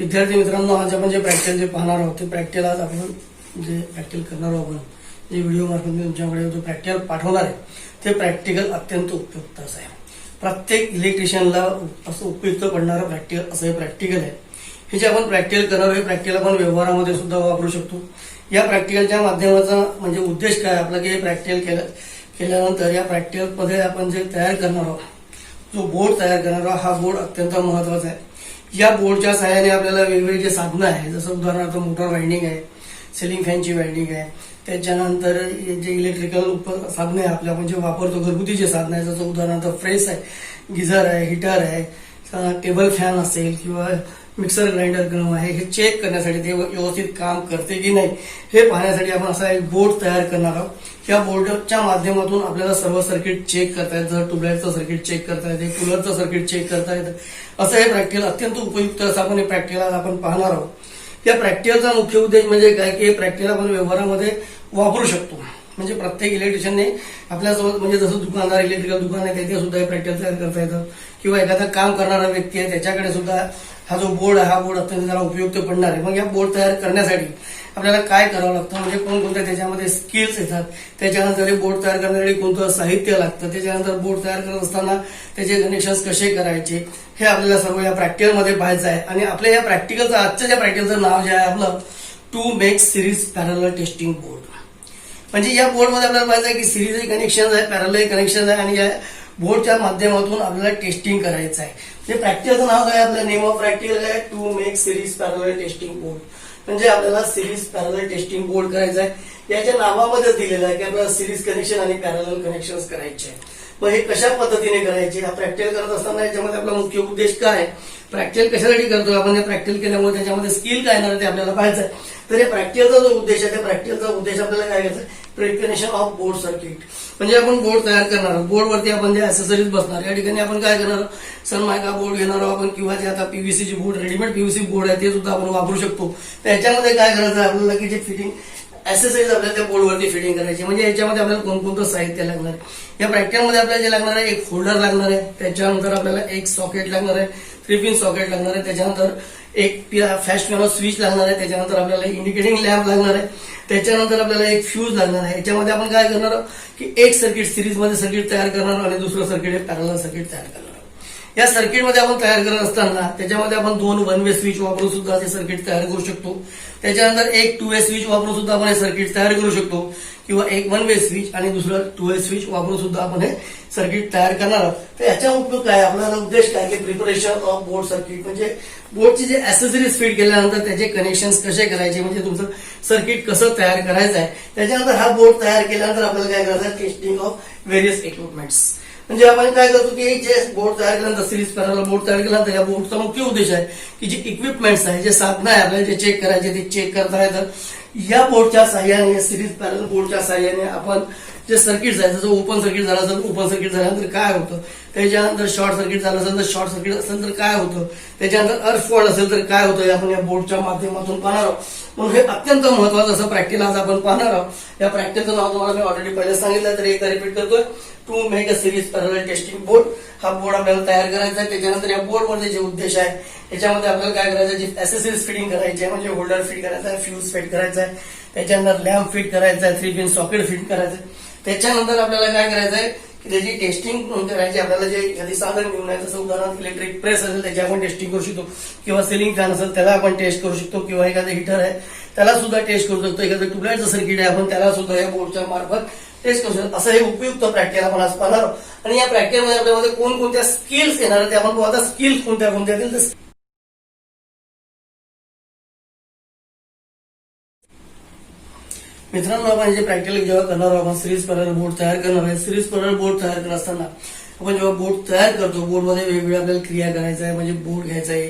विद्यार्थी मित्रांनो, आज आपण जे प्रॅक्टिकल जे पाहणार आहोत ते प्रॅक्टिकल आज आपण जे प्रॅक्टिकल करणार आहोत, आपण जे व्हिडिओ मार्फत मी तुमच्याकडे जो प्रॅक्टिकल पाठवणार आहे ते प्रॅक्टिकल अत्यंत उपयुक्त असं आहे. प्रत्येक इलेक्ट्रिशियनला असं उपयुक्त पडणारं प्रॅक्टिकल असं हे प्रॅक्टिकल आहे. हे जे आपण प्रॅक्टिकल करणार आहे प्रॅक्टिकल आपण व्यवहारामध्ये सुद्धा वापरू शकतो. या प्रॅक्टिकलच्या माध्यमाचा म्हणजे उद्देश काय आपला की हे प्रॅक्टिकल केल्यानंतर या प्रॅक्टिकलमध्ये आपण जे तयार करणार आहोत, जो बोर्ड तयार करणार आहोत, हा बोर्ड अत्यंत महत्वाचा आहे. या बोर्डच्या सहाय्याने आपल्याला वेगवेगळी जे साधनं आहे, जसं उदाहरणार्थ मोटर वाइंडिंग आहे, सिलिंग फॅनची वाइंडिंग आहे, त्याच्यानंतर जे इलेक्ट्रिकल साधनं आहे आपल्या आपण जे वापरतो घरगुती जे साधनं आहे, जसं उदाहरणार्थ फ्रेस आहे, गिझर आहे, हिटर आहे, टेबल फॅन असेल किंवा मिक्सर ग्राइंडर गरम आहे, हे चेक करण्यासाठी ते व्यवस्थित काम करते की नाही हे पाहण्यासाठी आपण असा एक बोर्ड तयार करणार आहोत. या बोर्डच्या माध्यमातून आपल्याला सर्व सर्किट चेक करता येतं. ट्यूबलाईटचं सर्किट चेक करता येते, कूलरचं सर्किट चेक करता येतं. असं हे प्रॅक्टिकल अत्यंत उपयुक्त असं आपण हे प्रॅक्टिकल आपण पाहणार आहोत. या प्रॅक्टिकलचा मुख्य उद्देश म्हणजे काय की हे प्रॅक्टिकल आपण व्यवहारामध्ये वापरू शकतो. म्हणजे प्रत्येक इलेक्ट्रिशियनने आपल्यासोबत म्हणजे जसं दुकानदार इलेक्ट्रिकल दुकान आहे तिथे सुद्धा हे प्रॅक्टिकल तयार करता येतं, किंवा एखादा काम करणारा व्यक्ती आहे त्याच्याकडे सुद्धा हा जो बोर्ड आहे हा बोर्ड अत्यंत त्याला उपयुक्त पडणार आहे. मग या बोर्ड तयार करण्यासाठी आपल्याला काय करावं लागतं, म्हणजे कोणकोणत्या त्याच्यामध्ये स्किल्स येतात, त्याच्यानंतर हे बोर्ड तयार करण्यासाठी कोणतं साहित्य लागतं, त्याच्यानंतर बोर्ड तयार करत असताना त्याचे कनेक्शन्स कसे करायचे हे आपल्याला सर्व या प्रॅक्टिकलमध्ये पाहायचं आहे. आणि आपल्या या प्रॅक्टिकलचं आजच्या ज्या प्रॅक्टिकलचं नाव जे आहे आपलं to make series parallel testing board. म्हणजे या बोर्डमध्ये आपल्याला पाहायचं आहे की सिरीज कनेक्शन आहे, पॅरलल कनेक्शन आहे, आणि या बोर्डच्या माध्यमातून आपल्याला टेस्टिंग करायचं आहे. म्हणजे प्रॅक्टिकलचं नाव काय आपलं नेम ऑफ प्रॅक्टिकल आहे to make series parallel testing board. म्हणजे आपल्याला सिरीज पॅरलल टेस्टिंग बोर्ड करायचं आहे. याच्या नावामध्ये दिलेलं आहे की आपल्याला सिरीज कनेक्शन आणि पॅरलल कनेक्शन करायचे आहे. मग हे कशा पद्धतीने करायचे, हा प्रॅक्टिकल करत असताना याच्यामध्ये आपला मुख्य उद्देश काय आहे, प्रॅक्टिकल कशासाठी करतो आपण, हे प्रॅक्टिकल केल्यामुळे त्याच्यामध्ये स्किल काय येणार ते आपल्याला पाहायचं आहे. तर या प्रॅक्टिकलचा जो उद्देश आहे त्या प्रॅक्टिकलचा उद्देश आपल्याला काय करायचा आहे, प्रिपरेशन ऑफ बोर्ड सर्किट. म्हणजे आपण बोर्ड तयार करणार आहोत, बोर्डवरती आपण जे ऍक्सेसरीज बसणार, या ठिकाणी आपण काय करणार आहोत, सनमायका बोर्ड घेणार आहोत आपण, किंवा जे आता पीव्हीसीची बोर्ड रेडीमेड पीव्हीसी बोर्ड आहे ते सुद्धा आपण वापरू शकतो. त्याच्यामध्ये काय करायचं आहे आपल्याला की जे फिटिंग ऍक्सेसरीज आपल्याला त्या बोर्डवरती फिटिंग करायची. म्हणजे याच्यामध्ये आपल्याला कोणकोणतं साहित्य लागणार आहे, या प्रॅक्टिकलमध्ये आपल्याला जे लागणार आहे एक होल्डर लागणार आहे, त्याच्यानंतर आपल्याला एक सॉकेट लागणार आहे, 3 पिन सॉकेट लागणार आहे, त्याच्यानंतर एक फॅस्ट स्विच लागणार आहे, त्याच्यानंतर आपल्याला इंडिकेटिंग लॅम्प लागणार आहे, त्याच्यानंतर आपल्याला एक फ्यूज लागणार आहे. याच्यामध्ये आपण काय करणार आहोत की एक सर्किट सिरीजमध्ये सर्किट तयार करणार आणि दुसरं सर्किट हे पॅरलल सर्किट तयार करणार. या सर्किटमध्ये आपण तयार करत असताना त्याच्यामध्ये आपण 2 वन वे स्विच वापरून सुद्धा हे सर्किट तयार करू शकतो. त्याच्यानंतर एक 2 वे स्विच वापरून सुद्धा आपण हे सर्किट तयार करू शकतो, किंवा एक 1 वे स्विच आणि दुसरं 2 वे स्विच वापरून सुद्धा आपण हे सर्किट तयार करणार आहोत. तर याचा उपयोग काय, आपल्याला उद्देश काय की प्रिपरेशन ऑफ बोर्ड सर्किट. म्हणजे बोर्डची जे ऍक्सेसरीज फिट केल्यानंतर त्याचे कनेक्शन्स कसे करायचे, म्हणजे तुमचं सर्किट कसं तयार करायचं आहे. त्याच्यानंतर हा बोर्ड तयार केल्यानंतर आपल्याला काय करायचं आहे, टेस्टिंग ऑफ व्हेरियस इक्विपमेंट्स. म्हणजे आपण काय करतो की जे बोर्ड तयार केल्यानंतर सिरीज पॅरलल बोर्ड तयार केल्यानंतर या बोर्डचा मुख्य उद्देश आहे की जे इक्विपमेंट्स आहे, जे साधनं आहे आपल्याला जे चेक करायचे ते चेक करता येतं. या बोर्डच्या साह्याने, सिरीज पॅरलल बोर्डच्या साह्याने आपण जे सर्किट आहे, जसं ओपन सर्किट झालं असेल ओपन सर्किट झाल्यानंतर काय होतं, त्याच्यानंतर शॉर्ट सर्किट झालं असेल तर शॉर्ट सर्किट असेल तर काय होतं, त्याच्यानंतर अर्थ फॉल्ट असेल तर काय होतं, आपण या बोर्डच्या माध्यमातून पाहणार आहोत. म्हणून हे अत्यंत महत्वाचं असं प्रॅक्टिकल आज आपण पाहणार आहोत. या प्रॅक्टिकलचं नाव तुम्हाला मी ऑलरेडी पहिले सांगितलं, तर एकदा रिपीट करतोय, to make a series parallel testing board. हा बोर्ड आपल्याला तयार करायचा आहे. त्याच्यानंतर या बोर्डमध्ये जे उद्देश आहे याच्यामध्ये आपल्याला काय करायचं, जे ऍक्सेसरीज फिटिंग करायची आहे, म्हणजे होल्डर फिट करायचा आहे, फ्यूज फिट करायचा आहे, त्याच्यानंतर लॅम्प फिट करायचा आहे, 3 पिन सॉकेट फिट करायचं आहे. त्याच्यानंतर आपल्याला काय करायचं आहे की त्याची टेस्टिंग करायची. आपल्याला जे एखादी साधन घेऊन आहे, जसं उदाहरणार्थ इलेक्ट्रिक प्रेस असेल त्याची आपण टेस्टिंग करू शकतो, किंवा सिलिंग फॅन असेल त्याला आपण टेस्ट करू शकतो, किंवा एखादं हिटर आहे त्याला सुद्धा टेस्ट करू शकतो, एखादं ट्यूबलाईटचं सर्किट आहे आपण त्याला सुद्धा या बोर्डच्या मार्फत टेस्ट करू शकतो. असं हे उपयुक्त प्रॅक्टिकल आपण आज पाहणार आहोत. आणि या प्रॅक्टिकलमध्ये आपल्यामध्ये कोणकोणत्या स्किल्स येणार ते आपण आता स्किल्स कोणत्या कोणत्या येतील. मित्रांनो, आपण जे प्रॅक्टिकल जेव्हा करणार आहोत, आपण सिरीज पॅरलल बोर्ड तयार करणार आहे. सिरीज पॅरलल बोर्ड तयार करत असताना आपण जेव्हा बोर्ड तयार करतो, बोर्डमध्ये वेगवेगळ्या आपल्याला क्रिया करायच्या आहे. म्हणजे बोर्ड घ्यायचा आहे,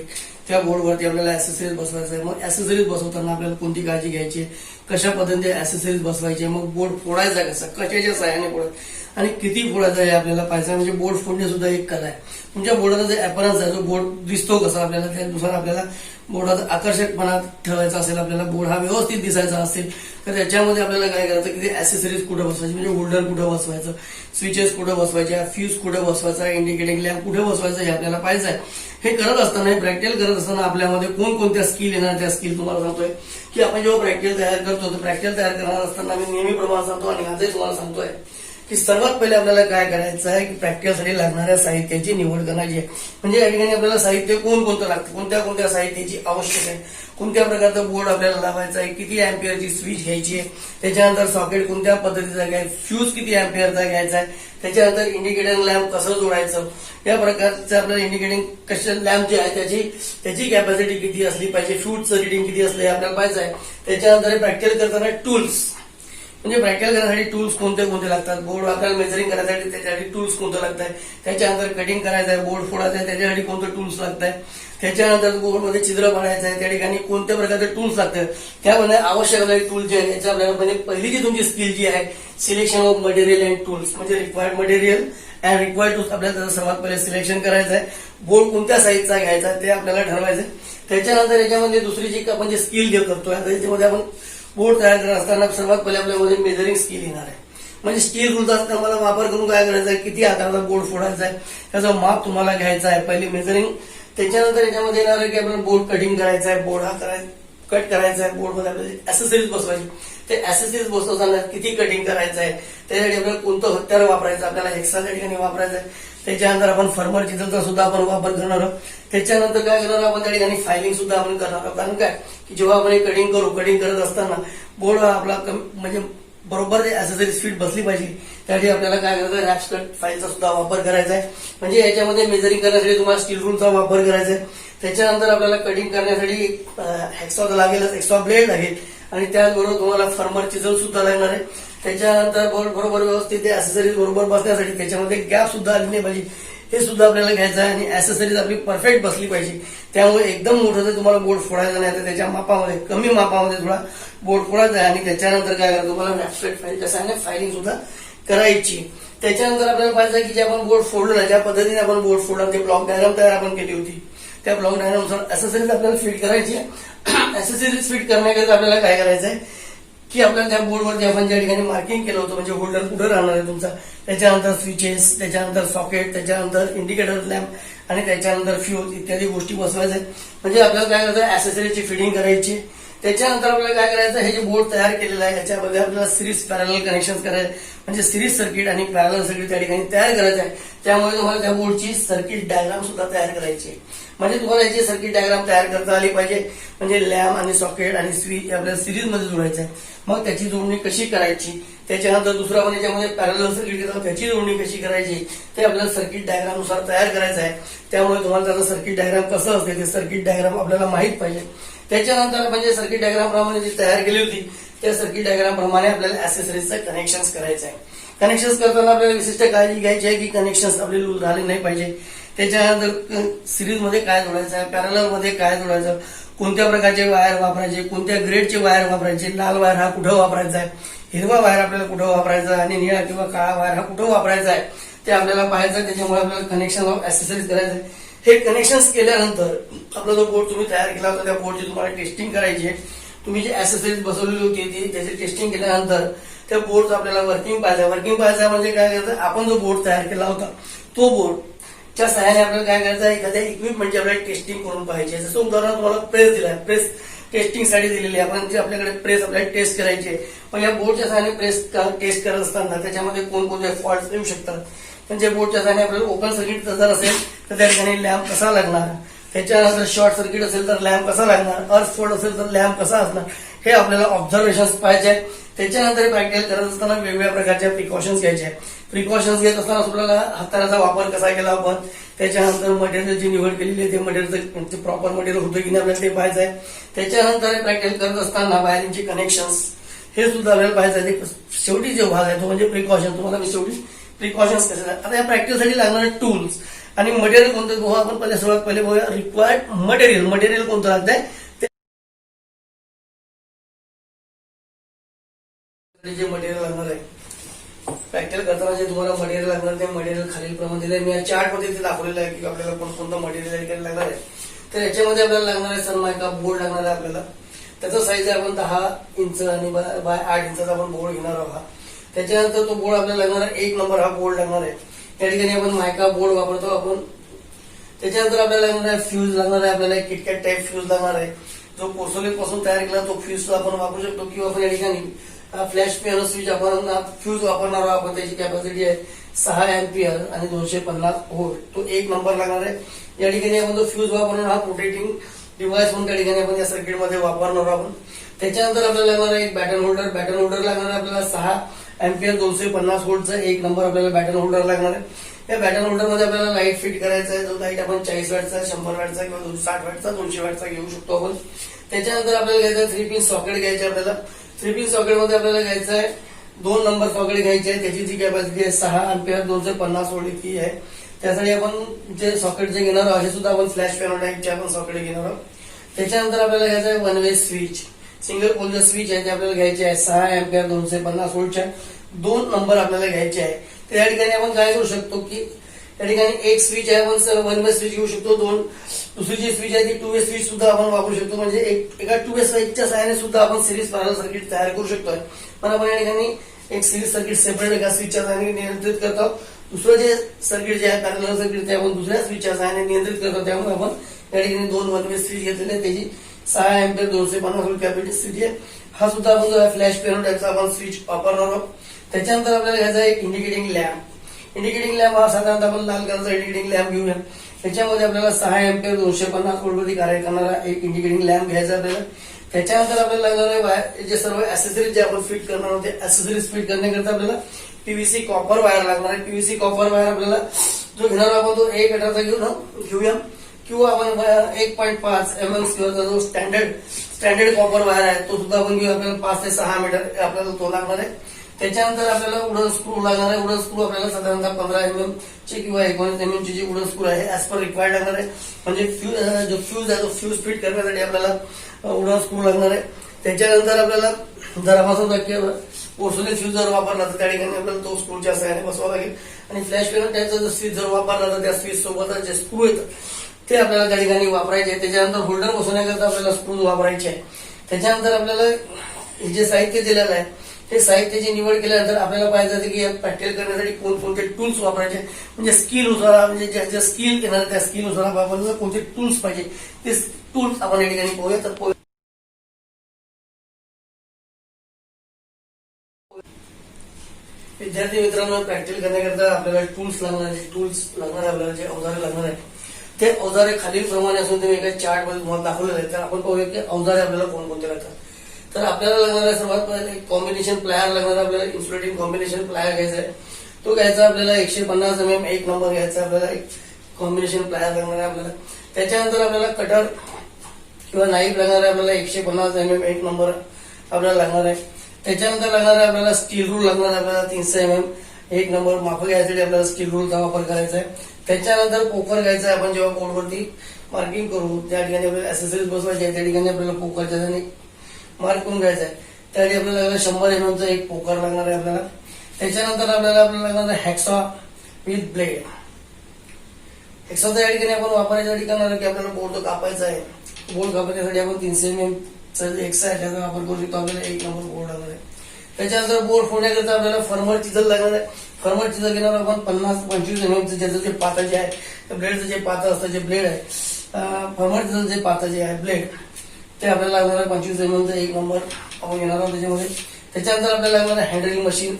त्या बोर्डवरती आपल्याला ऍक्सेसरीज बसवायचं आहे. मग ऍक्सेसरीज बसवताना आपल्याला कोणती काळजी घ्यायची आहे कशा पद्धतीने ऍसेसरीज बसवायचे, मग बोर्ड फोडायचा कसा, कशाच्या सहाय्याने फोडायचा आणि किती फोडायचा हे आपल्याला पाहिजे. म्हणजे बोर्ड फोडणे सुद्धा एक कला आहे. तुमच्या बोर्डाचा जे अपरन्स आहे, जो बोर्ड दिसतो कसा आपल्याला, त्यानुसार आपल्याला बोर्डाचा आकर्षकपणा ठेवायचा असेल, आपल्याला बोर्ड हा व्यवस्थित दिसायचा असेल तर त्याच्यामध्ये आपल्याला काय करायचं की ते ऍसेसरीज कुठं बसवायची, म्हणजे होल्डर कुठं बसवायचं, स्विचेस कुठं बसवायचे, फ्यूज कुठं बसवायचा, इंडिकेटिंग लॅम्प कुठं बसवायचं हे आपल्याला पाहिजे आहे. हे करत असताना, हे प्रॅक्टिकल करत असताना आपल्यामध्ये कोणकोणत्या स्किल येणार त्या स्किल तुम्हाला सांगतोय की आपण जेव्हा प्रॅक्टिकल तयार करतो तर प्रॅक्टिकल तयार करणार असताना मी नेहमीप्रमाणे सांगतो आणि आजही तुम्हाला सांगतोय की सर्वात पहिले आपल्याला काय करायचं आहे की प्रॅक्टिकलसाठी लागणाऱ्या साहित्याची निवड करायची आहे. म्हणजे या ठिकाणी आपल्याला साहित्य कोणकोणतं लागतं, कोणत्या कोणत्या साहित्याची आवश्यक आहे, कोणत्या प्रकारचा बोर्ड आपल्याला लावायचा आहे, किती अँपियरची स्विच घ्यायची आहे, त्याच्यानंतर सॉकेट कोणत्या पद्धतीचा घ्यायचा, फ्यूज किती अँपियरचा घ्यायचा आहे, त्याच्यानंतर इंडिकेटर लॅम्प कसं जोडायचं, या प्रकारचं आपल्याला इंडिकेटिंग कशा लॅम्प जे आहे त्याची कॅपॅसिटी किती असली पाहिजे, फ्यूजचं रिडिंग किती असलं हे आपल्याला पाहिजे आहे. त्याच्यानंतर प्रॅक्टिकल करताना टूल्स, म्हणजे प्रॅक्टिकल करण्यासाठी टूल्स कोणते कोणते लागतात, बोर्ड आपल्याला मेजरिंग करायसाठी त्याच्यासाठी टूल्स कोणतं लागत आहे, त्याच्यानंतर कटिंग करायचं आहे, बोर्ड फोडायचं आहे त्याच्यासाठी कोणतं टूल्स लागत आहे, त्याच्यानंतर बोर्डमध्ये छिद्र पाडायचं आहे त्या ठिकाणी कोणत्या प्रकारचे टूल्स लागतात, त्यामध्ये आवश्यक असलेले टूल जे आहे याच्या आपल्याला म्हणजे पहिली जी तुमची स्किल जी आहे selection of material and tools, म्हणजे required material and required tools आपल्याला त्याचं सर्वात पहिले सिलेक्शन करायचं आहे. बोर्ड कोणत्या साईजचा घ्यायचा ते आपल्याला ठरवायचं आहे. त्याच्यानंतर याच्यामध्ये दुसरी जी आपण जे स्किल जे करतोय त्याच्यामध्ये आपण बोर्ड तयार करत असताना सर्वात पहिले आपल्यामध्ये मेजरिंग स्किल येणार आहे. म्हणजे स्टील रूलचा तुम्हाला वापर करून काय करायचा आहे, किती आकाराचा बोर्ड फोडायचा आहे त्याचं माप तुम्हाला घ्यायचं आहे पहिली मेजरिंग. त्याच्यानंतर याच्यामध्ये येणार आहे की आपल्याला बोर्ड कटिंग करायचा आहे, बोर्ड हा कट करायचा आहे, बोर्डमध्ये आपल्याला ऍसेसरीज बसवायची, ते ऍसेसरीज बसवताना किती कटिंग करायचं आहे, त्यासाठी आपल्याला कोणतं हत्यार वापरायचं, आपल्याला हेक्सा त्या ठिकाणी वापरायचं आहे. त्याच्यानंतर आपण फर्मर चित्रचा सुद्धा आपण वापर करणार आहोत. त्याच्यानंतर काय करणार आपण त्या ठिकाणी फायलिंग सुद्धा आपण करणार आहोत. कारण काय की जेव्हा आपण कटिंग करत असताना बोर्ड हा आपला म्हणजे बरोबर ते ऍसेसरीज फिट बसली पाहिजे त्यासाठी आपल्याला काय करायचं रॅप कट फाईलचा सुद्धा वापर करायचा आहे. म्हणजे याच्यामध्ये मेजरिंग करण्यासाठी तुम्हाला स्टील रूलचा वापर करायचा आहे. त्याच्यानंतर आपल्याला कटिंग करण्यासाठी हेक्सॉ लागेलच, एक्स्ट्रा ब्लेड लागेल आणि त्याचबरोबर तुम्हाला फर्मर चिजल सुद्धा लागणार आहे. त्याच्यानंतर बरोबर व्यवस्थित ते ऍसेसरीज बरोबर बसण्यासाठी त्याच्यामध्ये गॅप सुद्धा आली नाही पाहिजे हे सुद्धा आपल्याला घ्यायचं आहे आणि ऍसेसरीज आपली परफेक्ट बसली पाहिजे. त्यामुळे एकदम मोठं जर तुम्हाला बोर्ड फोडायचं नाही तर त्याच्या मापामध्ये कमी मापामध्ये थोडा बोर्ड फोडायचा आहे. आणि त्याच्यानंतर काय करायचं तुम्हाला रॅपस्टेट फाईल कशाने फायलिंग सुद्धा करायची. त्याच्यानंतर आपल्याला पाहिजे की जे आपण बोर्ड फोडलं ना ज्या पद्धतीने आपण बोर्ड फोडला ते ब्लॉक डायग्राम तयार आपण केली होती त्या ब्लॉक डायग्रामनुसार ऍसेसरीज आपल्याला फिट करायची आहे. ऍसेसरीज फिट करण्याकरिता आपल्याला काय करायचं आहे की आपल्याला त्या बोर्डवरती आपण ज्या ठिकाणी मार्किंग केलं होतं म्हणजे होल्डर कुठं राहणार आहे तुमचा, त्याच्यानंतर स्विचेस, त्याच्यानंतर सॉकेट, त्याच्यानंतर इंडिकेटर लॅम्प आणि त्याच्यानंतर फ्यूज इत्यादी गोष्टी बसवायच्या आहेत. म्हणजे आपल्याला काय करायचं ऍसेसरीजची फिटिंग करायची. त्याच्यानंतर आपल्याला काय करायचं हे जे बोर्ड तयार केलेलं आहे याच्यामध्ये आपल्याला सिरीज पॅरल कनेक्शन करायचं म्हणजे सिरीज सर्किट आणि पॅरल सर्किट त्या ठिकाणी तयार करायचं आहे. त्यामुळे तुम्हाला त्या बोर्डची सर्किट डायग्राम सुद्धा तयार करायची आहे. म्हणजे तुम्हाला याची सर्किट डायग्राम तयार करता आली पाहिजे. म्हणजे लॅम्प आणि सॉकेट आणि स्विच आपल्याला सिरीज मध्ये जोडायचं आहे. मग त्याची जोडणी कशी करायची, त्याच्यानंतर दुसरा पण याच्यामध्ये पॅरल सर्किट घेतात त्याची जोडणी कशी करायची ते आपल्याला सर्किट डायग्राम नुसार तयार करायचं आहे. त्यामुळे तुम्हाला त्याचं सर्किट डायग्राम कसं असते ते सर्किट डायग्राम आपल्याला माहित पाहिजे. त्याच्यानंतर म्हणजे सर्किट डायग्राम प्रमाणे जी तयार केली होती त्या सर्किट डायग्राम प्रमाणे आपल्याला ऍसेसरीजचं कनेक्शन करायचं आहे. कनेक्शन करताना आपल्याला विशिष्ट काळजी घ्यायची आहे की कनेक्शन आपले लूज झाले नाही पाहिजे. त्याच्यानंतर सिरीज मध्ये काय जोडायचं आहे, पॅरलल मध्ये काय जोडायचं, कोणत्या प्रकारचे वायर वापरायचे, कोणत्या ग्रेडचे वायर वापरायचे, लाल वायर हा कुठं वापरायचा आहे, हिरवा वायर आपल्याला कुठं वापरायचा आहे आणि निळा किंवा काळा वायर हा कुठं वापरायचा आहे ते आपल्याला पाहायचं आहे. त्याच्यामुळे आपल्याला कनेक्शन ऑफ ऍसेसरीज करायचं आहे. हे कनेक्शन केल्यानंतर आपला जो बोर्ड तुम्ही तयार केला होता त्या बोर्डची तुम्हाला टेस्टिंग करायची आहे. तुम्ही जी ऍसेसरीज बसवलेली होती ती त्याची टेस्टिंग केल्यानंतर त्या बोर्डचं आपल्याला वर्किंग पाहायचं म्हणजे काय करायचं आपण जो बोर्ड तयार केला होता तो बोर्डच्या सहाय्याने आपल्याला काय करायचं एखाद्या इक्विपमेंटची आपल्याला टेस्टिंग करून पाहिजे. जसं उदाहरण तुम्हाला प्रेस दिलाय, प्रेस टेस्टिंगसाठी दिलेली आहे. आपण जे आपल्याकडे प्रेस आपल्याला टेस्ट करायची आहे पण या बोर्डच्या सहाय्याने प्रेस टेस्ट करत असताना त्याच्यामध्ये कोणकोणते फॉल्ट येऊ शकतात. म्हणजे बोर्डच्या सहाय्याने आपल्याला ओपन सर्किट जर असेल तर त्या ठिकाणी लॅम्प कसा लागणार, त्याच्यानंतर शॉर्ट सर्किट असेल तर लॅम्प कसा लागणार, अर्थ फोल्ड असेल तर लॅम्प कसा असणार हे आपल्याला ऑब्झर्वेशन पाहिजे. त्याच्यानंतर प्रॅक्टिकल करत असताना वेगवेगळ्या प्रकारच्या प्रिकॉशन्स घ्यायचे. प्रिकॉशन्स घेत असताना आपल्याला हाताळाचा वापर कसा केला आपण, त्याच्यानंतर मटेरियलची निवड केलेली आहे ते मटेरियलचं प्रॉपर मटेरियल होतं की नाही आपल्याला ते पाहायचं आहे. त्याच्यानंतर प्रॅक्टिकल करत असताना वायरिंगचे कनेक्शन्स हे सुद्धा आपल्याला पाहायचं आहे. शेवटी जो भाग आहे तो म्हणजे प्रिकॉशन. तुम्हाला मी शेवटी प्रिकॉशन्स कसे आता या प्रॅक्टिससाठी लागणारे टूल्स आणि मटेरियल कोणतं आपण सर्वात पहिले बघूया. रिक्वायर्ड मटेरियल कोणतं लागतंय जे मटेरियल लागणार आहे प्रॅक्टिकल करताना जे तुम्हाला मटेरियल लागणार ते मटेरियल खालील प्रमाणे दिले मी या चार्ट मध्ये ते दाखवलेलं आहे की आपल्याला कोणतं मटेरियल लागणार आहे. तर याच्यामध्ये आपल्याला लागणार आहे सनमायका बोर्ड लागणार आहे आपल्याला. त्याचा साईज आहे आपण 10 इंच आणि बाय 8 इंचाचा आपण बोर्ड घेणार आहोत. त्याच्यानंतर तो बोर्ड आपल्याला लागणार आहे 1 नंबर हा बोर्ड लागणार आहे. त्या ठिकाणी आपण मायका बोर्ड वापरतो आपण. त्याच्यानंतर आपल्याला लागणार आहे फ्यूज लागणार आहे आपल्याला किटकॅट टाईप फ्यूज लागणार आहे. जो पोर्सोलिन पासून तयार केला तो फ्यूज आपण वापरू शकतो किंवा आपण या ठिकाणी फ्लॅश पियानो स्विच आपण फ्यूज वापरणार आहोत. आपण त्याची कॅपॅसिटी आहे 6 अँपियर आणि 250 व्होल्ट. तो 1 नंबर लागणार आहे. या ठिकाणी आपण जो फ्यूज वापरणार हा प्रोटेक्टिंग डिव्हाइस म्हणून त्या ठिकाणी आपण या सर्किटमध्ये वापरणार आहोत. त्याच्यानंतर आपल्याला लागणार आहे एक बॅटन होल्डर. बॅटन होल्डर लागणार आहे आपल्याला 6 अँपियर 250 व्होल्टचा 1 नंबर आपल्याला बॅटन होल्डर लागणार आहे. या बॅटन होल्डर मध्ये आपल्याला लाईट फिट करायचा आहे. जो लाईट आपण 40 वॅटचा 100 वॅटचा किंवा 60 वॅटचा 200 वॅटचा घेऊ शकतो आपण. त्याच्यानंतर आपल्याला घ्यायचं 3 पिन सॉकेट घ्यायचे आपल्याला. 3 पिन सॉकेट मध्ये आपल्याला घ्यायचं आहे 2 नंबर सॉकेट घ्यायचे आहे. त्याची जी कॅपॅसिटी आहे 6 अँपियर 250 व्होल्ट इतकी आहे. त्यासाठी आपण जे सॉकेट जे घेणार आहोत हे सुद्धा आपण फ्लॅश पियानो टाईपचे आपण सॉकेट घेणार आहोत. त्याच्यानंतर आपल्याला घ्यायचं आहे 1 वे स्विच. सिंगल पोल जे स्विच आहे ते आपल्याला घ्यायचे आहे 6 अँपियर 250 व्होल्टच्या 2 नंबर आपल्याला घ्यायचे आहे. तर या ठिकाणी आपण काय करू शकतो की या ठिकाणी एक स्विच आहे आपण 1 वे स्विच घेऊ शकतो. दुसरी जी स्विच आहे ती 2 वे स्विच सुद्धा आपण वापरू शकतो. म्हणजे एका 2 वे स्विचच्या सहाय्याने सुद्धा आपण सिरीज पॅरलल सर्किट तयार करू शकतो. पण आपण या ठिकाणी एक सिरीज सर्किट सेपरेट एका स्विचच्या सहाय्याने नियंत्रित करतो. दुसरं जे सर्किट जे आहे पॅरलल सर्किट ते आपण दुसऱ्या स्विचच्या सहाय्याने नियंत्रित करतो. त्यामुळे आपण या ठिकाणी 2 1 वे स्विच घेतलेले त्याची 6 अँपियर 250 व्होल्ट कॅपॅसिटी आहे. हा सुद्धा आपण फ्लॅश पियानो टाईपचा आपण स्विच वापरणार आहोत. त्याच्यानंतर आपल्याला घ्यायचा एक इंडिकेटिंग लॅम्प. इंडिकेटिंग लॅम्प हा साधारणतः आपण लाल कलरचा इंडिकेटिंग लॅम्प घेऊया. त्याच्यामध्ये आपल्याला 6 अँपियर 250 व्होल्ट मध्ये कार्य करणारा एक इंडिकेटिंग लॅम्प घ्यायचा आपल्याला. त्याच्यानंतर आपल्याला लागणार आहे जे सर्व ऍक्सेसरीज जे आपण फिट करणार आहोत ते ऍक्सेसरीज फिट करण्याकरता आपल्याला पीव्हीसी कॉपर वायर लागणार आहे. पीव्हीसी कॉपर वायर आपल्याला जो घेणार आपण तो 1 मीटरचा घेऊया किंवा आपण 1.5 mm स्क्वेअरचा जो स्टँडर्ड कॉपर वायर आहे तो सुद्धा आपण घेऊ. आपल्याला 5 ते 6 मीटर आपल्याला तो लागणार आहे. त्याच्यानंतर आपल्याला उडन स्क्रू लागणार आहे. उडन स्क्रू आपल्याला साधारणतः 15 mm चे किंवा 19 mm ची जी उडन स्क्रू आहे ऍज पर रिक्वायर्ड लागणार आहे. म्हणजे जो फ्यूज आहे तो फ्यूज फिट करण्यासाठी आपल्याला उडन स्क्रू लागणार आहे. त्याच्यानंतर आपल्याला जर आपण पोर्सोलिन फ्यूज जर वापरला तर त्या ठिकाणी आपल्याला तो स्क्रूच्या सहाय्याने बसवावा लागेल. आणि फ्लॅश पियानो टाईपचा जर स्विच जर वापरला तर त्या स्विच सोबत जे स्क्रू येतात ते आपल्याला त्या ठिकाणी वापरायचे आहे. त्याच्यानंतर होल्डर बसवण्याकरता आपल्याला स्क्रू वापरायचे आहे. त्याच्यानंतर आपल्याला जे साहित्य दिलेलं आहे ते साहित्याची निवड केल्यानंतर आपल्याला पाहिजे होतं की प्रॅक्टिकल करण्यासाठी कोणकोणते टूल्स वापरायचे म्हणजे स्किलनुसार म्हणजे ज्या स्किल येणार त्या स्किलनुसार आपल्याला कोणते टूल्स पाहिजे ते टूल्स आपण या ठिकाणी पाहूया. तर विद्यार्थी मित्रांनो प्रॅक्टिकल करण्याकरता आपल्याला टूल्स लागणार आहे. आपल्याला जे अवजारे लागणार आहे ते अवजारे खालील प्रमाणे असून तुम्ही एका चार्ट मध्ये तुम्हाला दाखवलेलं आहे. तर आपण पाहूया की अवजारे आपल्याला कोणकोणते लागतात. तर आपल्याला लागणार आहे सर्वात पहिले कॉम्बिनेशन प्लायर लागणार आहे. आपल्याला इन्सुलेटिंग कॉम्बिनेशन प्लायर घ्यायचा आहे. तो घ्यायचा आपल्याला 150 mm 1 नंबर घ्यायचा आपल्याला. एक कॉम्बिनेशन प्लायर लागणार आहे आपल्याला. त्याच्यानंतर आपल्याला कटर किंवा नाईफ लागणार आहे आपल्याला 150 mm 1 नंबर आपल्याला लागणार आहे. त्याच्यानंतर लागणार आहे आपल्याला स्टील रूल लागणार आहे आपल्याला 300 mm 1 नंबर माप घ्यायसाठी आपल्याला स्टील रूलचा वापर करायचा आहे. त्याच्यानंतर पोकर घ्यायचा आहे. आपण जेव्हा बोर्डवरती मार्किंग करू त्या ठिकाणी आपल्याला ऍक्सेसरीज बसवायचे आहे त्या ठिकाणी आपल्याला पोकरच्या मार्क करून घ्यायचा आहे. त्यासाठी आपल्याला 100 mm चा एक पोकर लागणार आहे आपल्याला. त्याच्यानंतर आपल्याला लागणार आहे हॅक्सॉ विथ ब्लेड. हॅक्सॉचा या ठिकाणी आपण वापरायसाठी करणार की आपल्याला बोर्ड कापायचा आहे. बोर्ड कापण्यासाठी आपण 300 mm एक्स्ट्रा त्याचा वापर करू शकतो. आपल्याला 1 नंबर बोर्ड लागणार आहे. त्याच्यानंतर बोर्ड फोडण्याकरता आपल्याला फर्मर चिजल लागणार आहे. फर्मर चिजल घेणार आपण 50-25 mm ज्याचं जे पातं जे आहे ब्लेडचं जे पातं असतं जे ब्लेड आहे फर्मर चिजल जे पातं जे आहे ब्लेड ते आपल्याला लागणार आहे 25 mm चा 1 नंबर आपण घेणार आहोत त्याच्यामध्ये. त्याच्यानंतर आपल्याला लागणार आहे हँडलिंग मशीन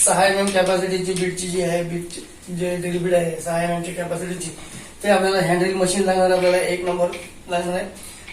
6 mm कॅपॅसिटीची बीटची जी आहे बीट जे ड्रिल बीट आहे 6 mm ची कॅपॅसिटीची ते आपल्याला हँडलिंग मशीन लागणार आहे आपल्याला 1 नंबर लागणार आहे.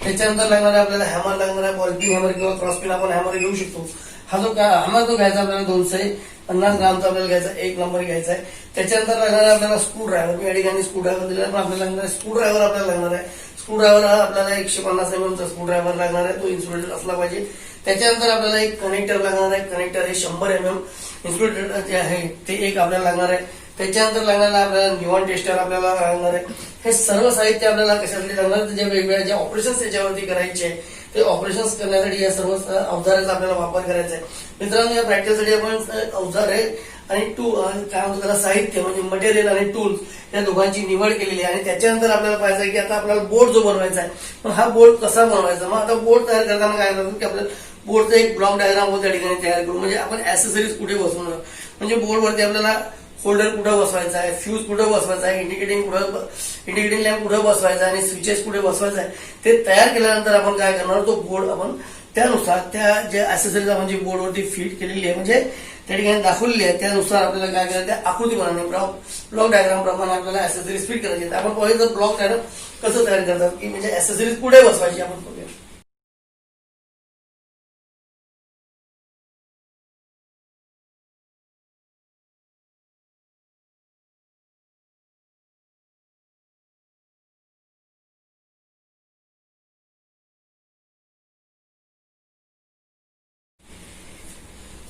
त्याच्यानंतर लागणार आहे आपल्याला हॅमर लागणार आहे. बॉलपिन हॅमर किंवा क्रॉसपिन आपण हॅमर घेऊ शकतो. हा जो हॅमर जो घ्यायचा आपल्याला 250 ग्रामचा आपल्याला घ्यायचा 1 नंबर घ्यायचा आहे. त्याच्यानंतर लागणार आहे आपल्याला स्क्रू ड्रायव्हर. या ठिकाणी स्क्रू ड्रायव्हर दिला पण आपल्याला लागणार आहे स्क्रू ड्रायव्हर आपल्याला लागणार आहे. स्क्रू ड्रायव्हर हा आपल्याला 150 mm चा स्क्रू ड्रायव्हर लागणार आहे. तो इन्सुलेटेड असला पाहिजे. त्याच्यानंतर आपल्याला एक कनेक्टर लागणार आहे. कनेक्टर हे 100 mm इन्सुलेटेड जे आहे ते एक आपल्याला लागणार आहे. त्याच्यानंतर लागणार आहे आपल्याला न्यूऑन टेस्टर आपल्याला लागणार आहे. हे सर्व साहित्य आपल्याला कशासाठी लागणार जे वेगवेगळ्या जे ऑपरेशन याच्यावरती करायचे ते ऑपरेशन करण्यासाठी या सर्व अवजाराचा आपल्याला वापर करायचा आहे. मित्रांनो, या प्रॅक्टिससाठी आपण अवजार आहे आणि काय म्हणतो त्याला साहित्य म्हणजे मटेरियल आणि टूल्स या दोघांची निवड केलेली आहे. आणि त्याच्यानंतर आपल्याला पाहायचं आहे की आता आपल्याला बोर्ड जो बनवायचा आहे, पण हा बोर्ड कसा बनवायचा. मग आता बोर्ड तयार करताना काय करतो की आपल्याला बोर्डचा एक ब्लॉक डायग्राम त्या ठिकाणी तयार करू. म्हणजे आपण ऍसेसरीज कुठे बसवणार, म्हणजे बोर्डवरती आपल्याला होल्डर कुठं बसवायचा आहे, फ्यूज कुठं बसवायचा आहे, इंडिकेटिंग लॅम्प कुठं बसवायचा आहे आणि स्विचेस कुठे बसवायचा आहे, ते तयार केल्यानंतर आपण काय करणार, तो बोर्ड आपण त्यानुसार त्या ज्या ऍसेसरीज आपण जी बोर्डवरती फिट केलेली आहे म्हणजे त्या ठिकाणी दाखवलेली आहे त्यानुसार आपल्याला काय करायचं, त्या आकृतीप्रमाणे ब्लॉक डायग्राम प्रमाणे आपल्याला ऍसेसरीज फिट करायची. आपण पाहिजे तर ब्लॉक डायग्राम कसं तयार करतात की म्हणजे ऍसेसरीज कुठे बसवायची आपण बघूया.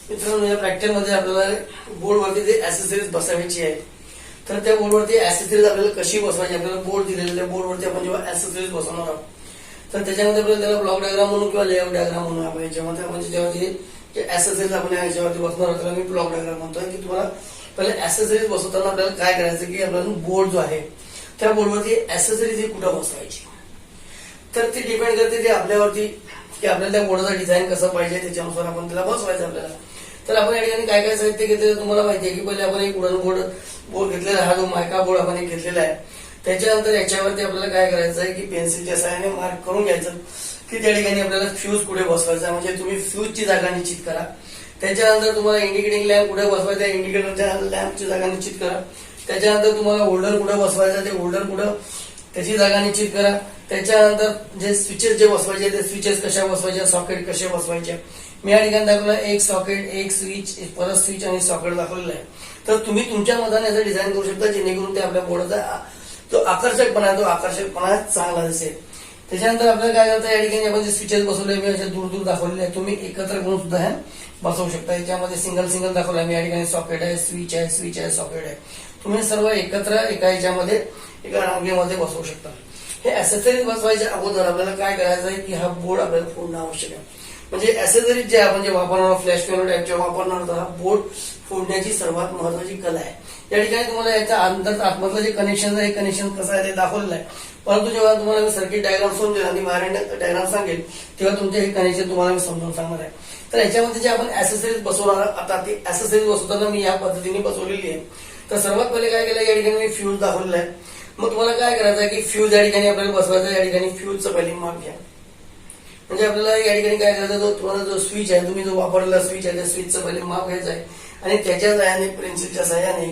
मित्रांनो, या प्रॅक्टिसमध्ये आपल्याला बोर्डवरती जे ऍसेसरीज बसवायची आहे, तर त्या बोर्डवरती ऍसेसरीज आपल्याला कशी बसवायची, आपल्याला बोर्ड दिलेल्या त्या बोर्डवरती आपण जेव्हा ऍसेसरीज बसवणार आहोत तर त्याच्यामध्ये आपल्याला त्याला ब्लॉक डायग्राम म्हणून किंवा लेआउट डायग्राम म्हणून आपण याच्यामध्ये म्हणजे जेव्हा ते ऍसेसरीज आपण याच्यावरती बसणार आहोत त्याला मी ब्लॉक डायग्राम म्हणतोय की तुम्हाला पहिले ऍसेसरीज बसवताना आपल्याला काय करायचं की आपल्याला बोर्ड जो आहे त्या बोर्डवरती ऍसेसरीज ही कुठं बसवायची, तर ती डिपेंड करते ते आपल्यावरती की आपल्याला त्या बोर्डाचा डिझाईन कसं पाहिजे त्याच्यानुसार आपण त्याला बसवायचं आपल्याला. तर आपण या ठिकाणी काय काय साहित्य घेतलेलं तुम्हाला माहिती आहे की पहिले आपण एक वुडन बोर्ड घेतलेला, हा जो मायका बोर्ड आपण एक घेतलेला आहे. त्याच्यानंतर याच्यावरती आपल्याला काय करायचं आहे की पेन्सिलच्या सहाय्याने मार्क करून घ्यायचं की त्या ठिकाणी आपल्याला फ्यूज कुठे बसवायचा, म्हणजे तुम्ही फ्यूजची जागा निश्चित करा. त्याच्यानंतर तुम्हाला इंडिकेटिंग लॅम्प कुठे बसवायचा, इंडिकेटरच्या लॅम्पची जागा निश्चित करा. त्याच्यानंतर तुम्हाला होल्डर कुठे बसवायचा, ते होल्डर कुठं त्याची जागा निश्चित करा. त्याच्यानंतर जे स्विचेस जे बसवायचे ते स्विचेस कशा बसवायच्या, सॉकेट कसे बसवायचे. मी या ठिकाणी दाखवलं एक सॉकेट, एक स्विच, परत स्विच आणि सॉकेट दाखवलेलं आहे. तर तुम्ही तुमच्या मताने याचं डिझाईन करू शकता जेणेकरून ते आपल्या बोर्डाचा जो आकर्षकपणा आहे तो आकर्षकपणा चांगला दिसेल. त्याच्यानंतर आपल्याला काय करता, या ठिकाणी आपण जे स्विचेस बसवले मी अशा दूर दूर दाखवलेले आहे, तुम्ही एकत्र करून सुद्धा हे बसवू शकता. याच्यामध्ये सिंगल सिंगल दाखवलं मी या ठिकाणी सॉकेट आहे, स्विच आहे, सॉकेट आहे. तुम्ही सर्व एकत्र एका याच्यामध्ये एका रांगेमध्ये बसवू शकता. हे ऍसेसरीज बसवायच्या अगोदर आपल्याला काय करायचं आहे की हा बोर्ड आपल्याला फोडणं आवश्यक आहे. म्हणजे ऍसेसरीज जे आपण जे वापरणार फ्लॅश पियानो टाईपच्या वापरणार तर हा बोर्ड फोडण्याची सर्वात महत्वाची कला आहे. या ठिकाणी तुम्हाला याच्या आतमधलं जे कनेक्शन आहे कनेक्शन कसं आहे ते दाखवलेलं आहे. परंतु जेव्हा तुम्हाला मी सर्किट डायग्राम समजेल आणि वायरंट डायग्राम सांगेल तेव्हा तुमचे हे कनेक्शन तुम्हाला मी समजावून सांगणार आहे. तर याच्यामध्ये जे आपण ऍसेसरीज बसवणार आता ते ऍसेसरीज बसवताना मी या पद्धतीने बसवलेली आहे. तर सर्वात पहिले काय केलं, या ठिकाणी मी फ्यूज दाखवलेला आहे. मग तुम्हाला काय करायचं आहे की फ्यूज या ठिकाणी आपल्याला बसवायचं, या ठिकाणी फ्यूजचं पहिले माप घ्या. म्हणजे आपल्याला या ठिकाणी काय करायचं, तुम्हाला जो स्विच आहे तुम्ही जो वापरलेला स्विच आहे त्या स्विचचं पहिले माप घ्यायचं आहे आणि त्याच्या सहाय्याने पेन्सिलच्या सहाय्याने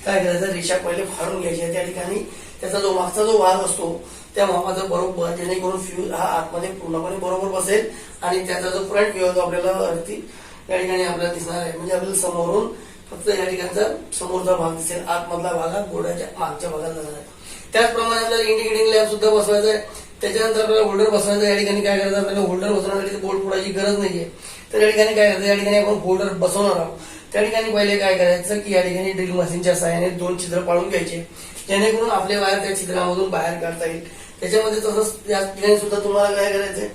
काय करायचं, रेषा पहिले फाडून घ्यायची आहे. त्या ठिकाणी त्याचा जो मागचा जो भाग असतो त्या मापाचा बरोबर, जेणेकरून फ्यूज हा आतमध्ये पूर्णपणे बरोबर बसेल आणि त्याचा जो फ्रंट व्ह्यू होतो आपल्याला वरती या ठिकाणी आपल्याला दिसणार आहे. म्हणजे आपल्याला समोरून फक्त या ठिकाणचा समोरचा भाग दिसेल, आतमधला भाग हा बोर्डाच्या मागच्या भागात जाणार आहे. त्याचप्रमाणे आपल्याला इंडिकेटिंग लॅम्प सुद्धा बसवायचा आहे. त्याच्यानंतर आपल्याला होल्डर बसवायचं. या ठिकाणी काय करायचं, आपल्याला होल्डर बसवण्यासाठी बोर्ड फोडायची गरज नाहीये. तर या ठिकाणी काय करायचं, या ठिकाणी आपण होल्डर बसवणार आहोत. त्या ठिकाणी पहिले काय करायचं की या ठिकाणी ड्रिल मशीनच्या सहाय्याने 2 छिद्र पाडून घ्यायचे जेणेकरून आपले वायर त्या छिद्रामधून बाहेर काढता येईल. त्याच्यामध्ये तसंच या ठिकाणी सुद्धा तुम्हाला काय करायचंय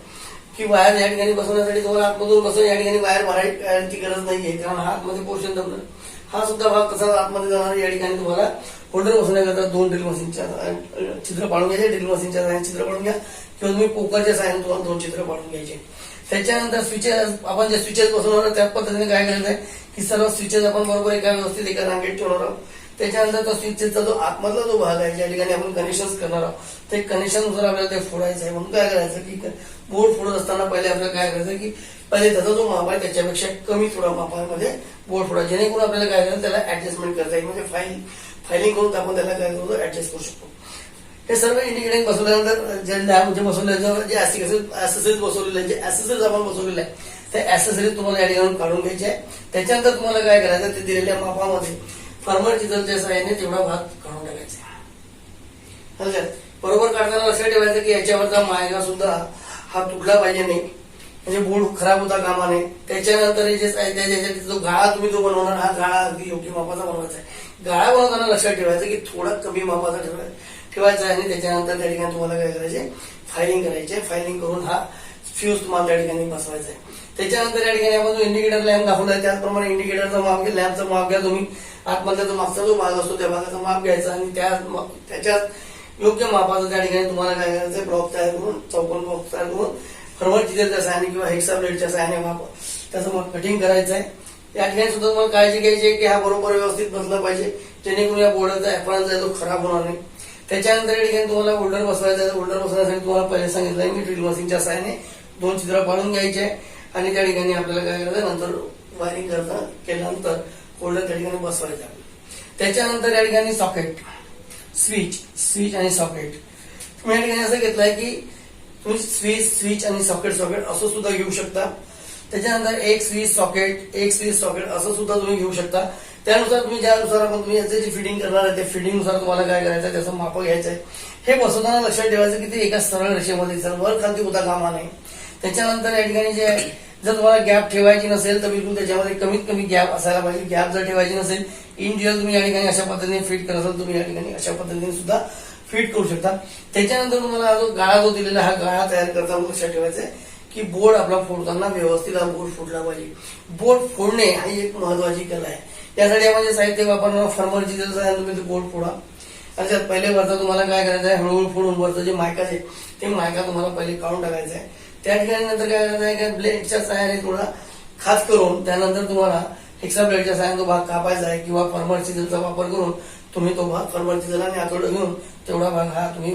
की वायर या ठिकाणी बसवण्यासाठी तुम्हाला आतमधून बसवून या ठिकाणी वायर भरायची गरज नाहीये, कारण हा आतमध्ये पोर्शन दबलं. हा सुद्धा भाग कसा आतमध्ये जाणार, या ठिकाणी तुम्हाला होल्डर बसवण्याकरता 2 ड्रिल मशीनच्या छिद्र पाडून घ्यायचे. ड्रिल मशीनच्या सहाय्याने छिद्र पाडून घ्या किंवा तुम्ही पोकरच्या सहाय्याने तुम्हाला 2 छिद्र पाडून घ्यायचे. त्याच्यानंतर स्विचेस, आपण जे स्विचेस बसवणार त्याच पद्धतीने काय करायचं आहे की सर्व स्विचेस आपण बरोबर एका व्यवस्थित एका रांगेत ठेवणार आहोत. त्याच्यानंतर त्या स्विचेसचा जो आतमधला जो भाग आहे ज्या ठिकाणी आपण कनेक्शन करणार आहोत ते कनेक्शननुसार आपल्याला ते फोडायचं आहे. म्हणून काय करायचं की बोर्ड फोडत असताना पहिले आपल्याला काय करायचं की पहिले त्याचा जो माप आहे त्याच्यापेक्षा कमी थोडा मापामध्ये बोर्ड फोडा, जेणेकरून आपल्याला काय करायचं त्याला ऍडजस्टमेंट करता येईल. म्हणजे फायलिंग करून आपण त्याला काय करतो ऍडजस्ट करू शकतो. हे सर्व इंडिकेटिंग बसवल्यानंतर जे लॅम्प जे बसवलेलं जे ऍसेसरीज बसवलेले जे ऍसेसरीज आपण बसवलेले आहे ते ऍसेसरीज तुम्हाला या ठिकाणी काढून घ्यायचे आहे. त्याच्यानंतर तुम्हाला काय करायचं, ते दिलेल्या मापामध्ये फार्मर चिजलच्या सहाय्याने तेवढा भाग काढून टाकायचा. बरोबर काढताना लक्षात ठेवायचं की याच्यावरचा मायगा सुद्धा हा तुटला पाहिजे नाही, म्हणजे बोर्ड खराब होता कामा नये. त्याच्यानंतर जो गाळा तुम्ही जो बनवणार हा गाळा अगदी योग्य मापाचा बनवायचा आहे. गाळा बनवताना लक्षात ठेवायचं की थोडा कमी मापाचा ठेवायचा आहे आणि त्याच्यानंतर त्या ठिकाणी तुम्हाला काय करायचे, फायलिंग करायचे. फायलिंग करून हा फ्यूज तुम्हाला त्या ठिकाणी बसवायचा आहे. त्याच्यानंतर या ठिकाणी आपण जो इंडिकेटर लॅम्प दाखवला आहे त्याचप्रमाणे इंडिकेटरचा माप घ्या, लॅम्पचा माप घ्या तुम्ही. आतमधला जो मागचा जो भाग असतो त्या भागाचा माप घ्यायचा आणि त्याच्यात योग्य मापाचं त्या ठिकाणी तुम्हाला काय करायचं, ब्लॉक तयार करून, चौकोन ब्लॉक तयार करून फॉर्मर चिजेलच्या सहाय्याने किंवा हेक्सा ब्लेडच्या सहाय्याने त्याचं मग कटिंग करायचं आहे. या ठिकाणी सुद्धा तुम्हाला काळजी घ्यायची आहे की हा बरोबर व्यवस्थित बसला पाहिजे, जेणेकरून या बोर्डाचा ऍपरन्स आहे तो खराब होणार नाही. त्याच्यानंतर या ठिकाणी तुम्हाला होल्डर बसवायचा आहे. होल्डर बसवण्यासाठी तुम्हाला पहिले सांगितलं आहे मी ड्रिल मशीनच्या सहाय्याने 2 छिद्र पाडून घ्यायचे आहे आणि त्या ठिकाणी आपल्याला काय करायचं, नंतर वायरिंग केल्यानंतर होल्डर त्या ठिकाणी बसवायचं आहे. त्याच्यानंतर या ठिकाणी सॉकेट, स्विच आणि सॉकेट तुम्ही या ठिकाणी असं घेतलंय की तुम्ही स्विच आणि सॉकेट असं सुद्धा घेऊ शकता. त्याच्यानंतर एक स्विच सॉकेट असं सुद्धा तुम्ही घेऊ शकता. त्यानुसार तुम्ही ज्यानुसार आपण तुम्ही याचे जे फिटिंग करणार आहे त्या फिटिंगनुसार तुम्हाला काय करायचं, त्याचं माप घ्यायचं आहे. हे बसवताना लक्षात ठेवायचं की ते एका सरळ रेषेमध्ये वर खालती होता कामा नये. त्याच्यानंतर या ठिकाणी जे जर तुम्हाला गॅप ठेवायची नसेल तर बिलकुल त्याच्यामध्ये कमीत कमी गॅप असायला पाहिजे. गॅप जर ठेवायची नसेल, इन जेल तुम्ही या ठिकाणी अशा पद्धतीने फिट करत असाल, तुम्ही या ठिकाणी अशा पद्धतीने सुद्धा फिट करू शकता. त्याच्यानंतर तुम्हाला जो गाळा जो दिलेला हा गाळा तयार करताना लक्षात ठेवायचं आहे की बोर्ड आपला फोडताना व्यवस्थित हा बोर्ड फुटला पाहिजे. बोर्ड फोडणे ही एक महत्वाची कला आहे. यासाठी आपण जे साहित्य वापरणार फॉर्मर चिजेलचा तुम्ही बोर्ड फोडा. अच्छा, पहिले वरचा तुम्हाला काय करायचं आहे, हळूहळू फोडून वरचं जे मायका आहे ते मायका तुम्हाला पहिले काढून टाकायचं आहे. त्या ठिकाणी नंतर काय करायचं आहे, ब्लेडच्या सहाय्याने थोडा खाच करून त्यानंतर तुम्हाला हेक्सा ब्लेडच्या सहाय्याने तो भाग कापायचा आहे किंवा फॉर्मर चिजेलचा वापर करून तुम्ही तो भाग फॉर्मर चिजेल आणि हातोडं घेऊन तेवढा भाग हा तुम्ही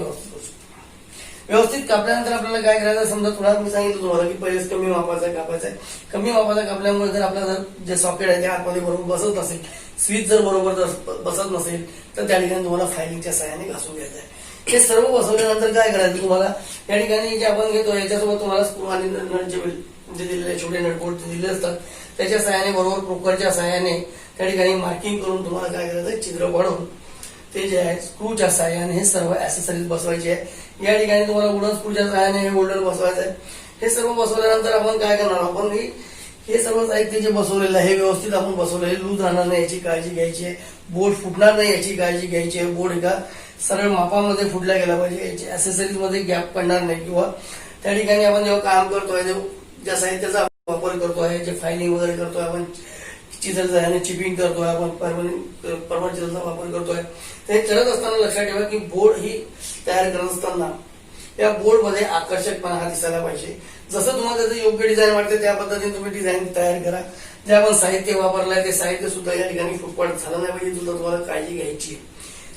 व्यवस्थित कापल्यानंतर आपल्याला काय करायचं, समजा थोडा मी सांगितलं तुम्हाला की पहिलेच कमी मापाचा कापायचा आहे. कमी मापाचा कापल्यामुळे जर आपला जर जे सॉकेट आहे ते आतमध्ये बरोबर बसत नसेल, स्विच जर बरोबर जर बसत नसेल तर त्या ठिकाणी तुम्हाला फायलिंगच्या सहाय्याने घासून घ्यायचं आहे. हे सर्व बसवल्यानंतर काय करायचं, तुम्हाला या ठिकाणी जे आपण घेतो याच्यासोबत तुम्हाला स्क्रू आणि नट जे दिलेले छोटे नटबोल्ट दिलेले असतात त्याच्या सहाय्याने बरोबर प्रोकरच्या सहाय्याने त्या ठिकाणी मार्किंग करून तुम्हाला काय करायचं, छिद्र पाडून ते जे आहे स्क्रूच्या सहाय्याने हे सर्व ऍसेसरीज बसवायचे आहे. या ठिकाणी तुम्हाला वुडन स्क्रूच्या सहाय्याने हे होल्डर बसवायचं आहे. हे सर्व बसवल्यानंतर आपण काय करणार, आपण हे सर्व साहित्य जे बसवलेलं आहे हे व्यवस्थित आपण बसवलेलं लूज राहणार नाही याची काळजी घ्यायची आहे. बोर्ड फुटणार नाही याची काळजी घ्यायची आहे. बोर्ड एका सरळ मापामध्ये फुटला गेला पाहिजे, याची ऍसेसरीज मध्ये गॅप पडणार नाही. किंवा त्या ठिकाणी आपण जेव्हा काम करतोय, ज्या साहित्याचा वापर करतोय, जे फायलिंग वगैरे करतोय, आपण चिजेलचा आणि चिपिंग करतोय, आपण परमनंट चिजेलचा वापर करतोय, ते करत असताना लक्षात ठेवा की बोर्ड ही तयार करत असताना या बोर्ड मध्ये आकर्षकपणा हा दिसायला पाहिजे. जसं तुम्हाला त्याचं योग्य डिझाईन वाटते त्या पद्धतीने तुम्ही डिझाईन तयार करा. जे आपण साहित्य वापरलंय ते साहित्य सुद्धा या ठिकाणी फुटपाट झालं नाही पाहिजे, सुद्धा तुम्हाला काळजी घ्यायची.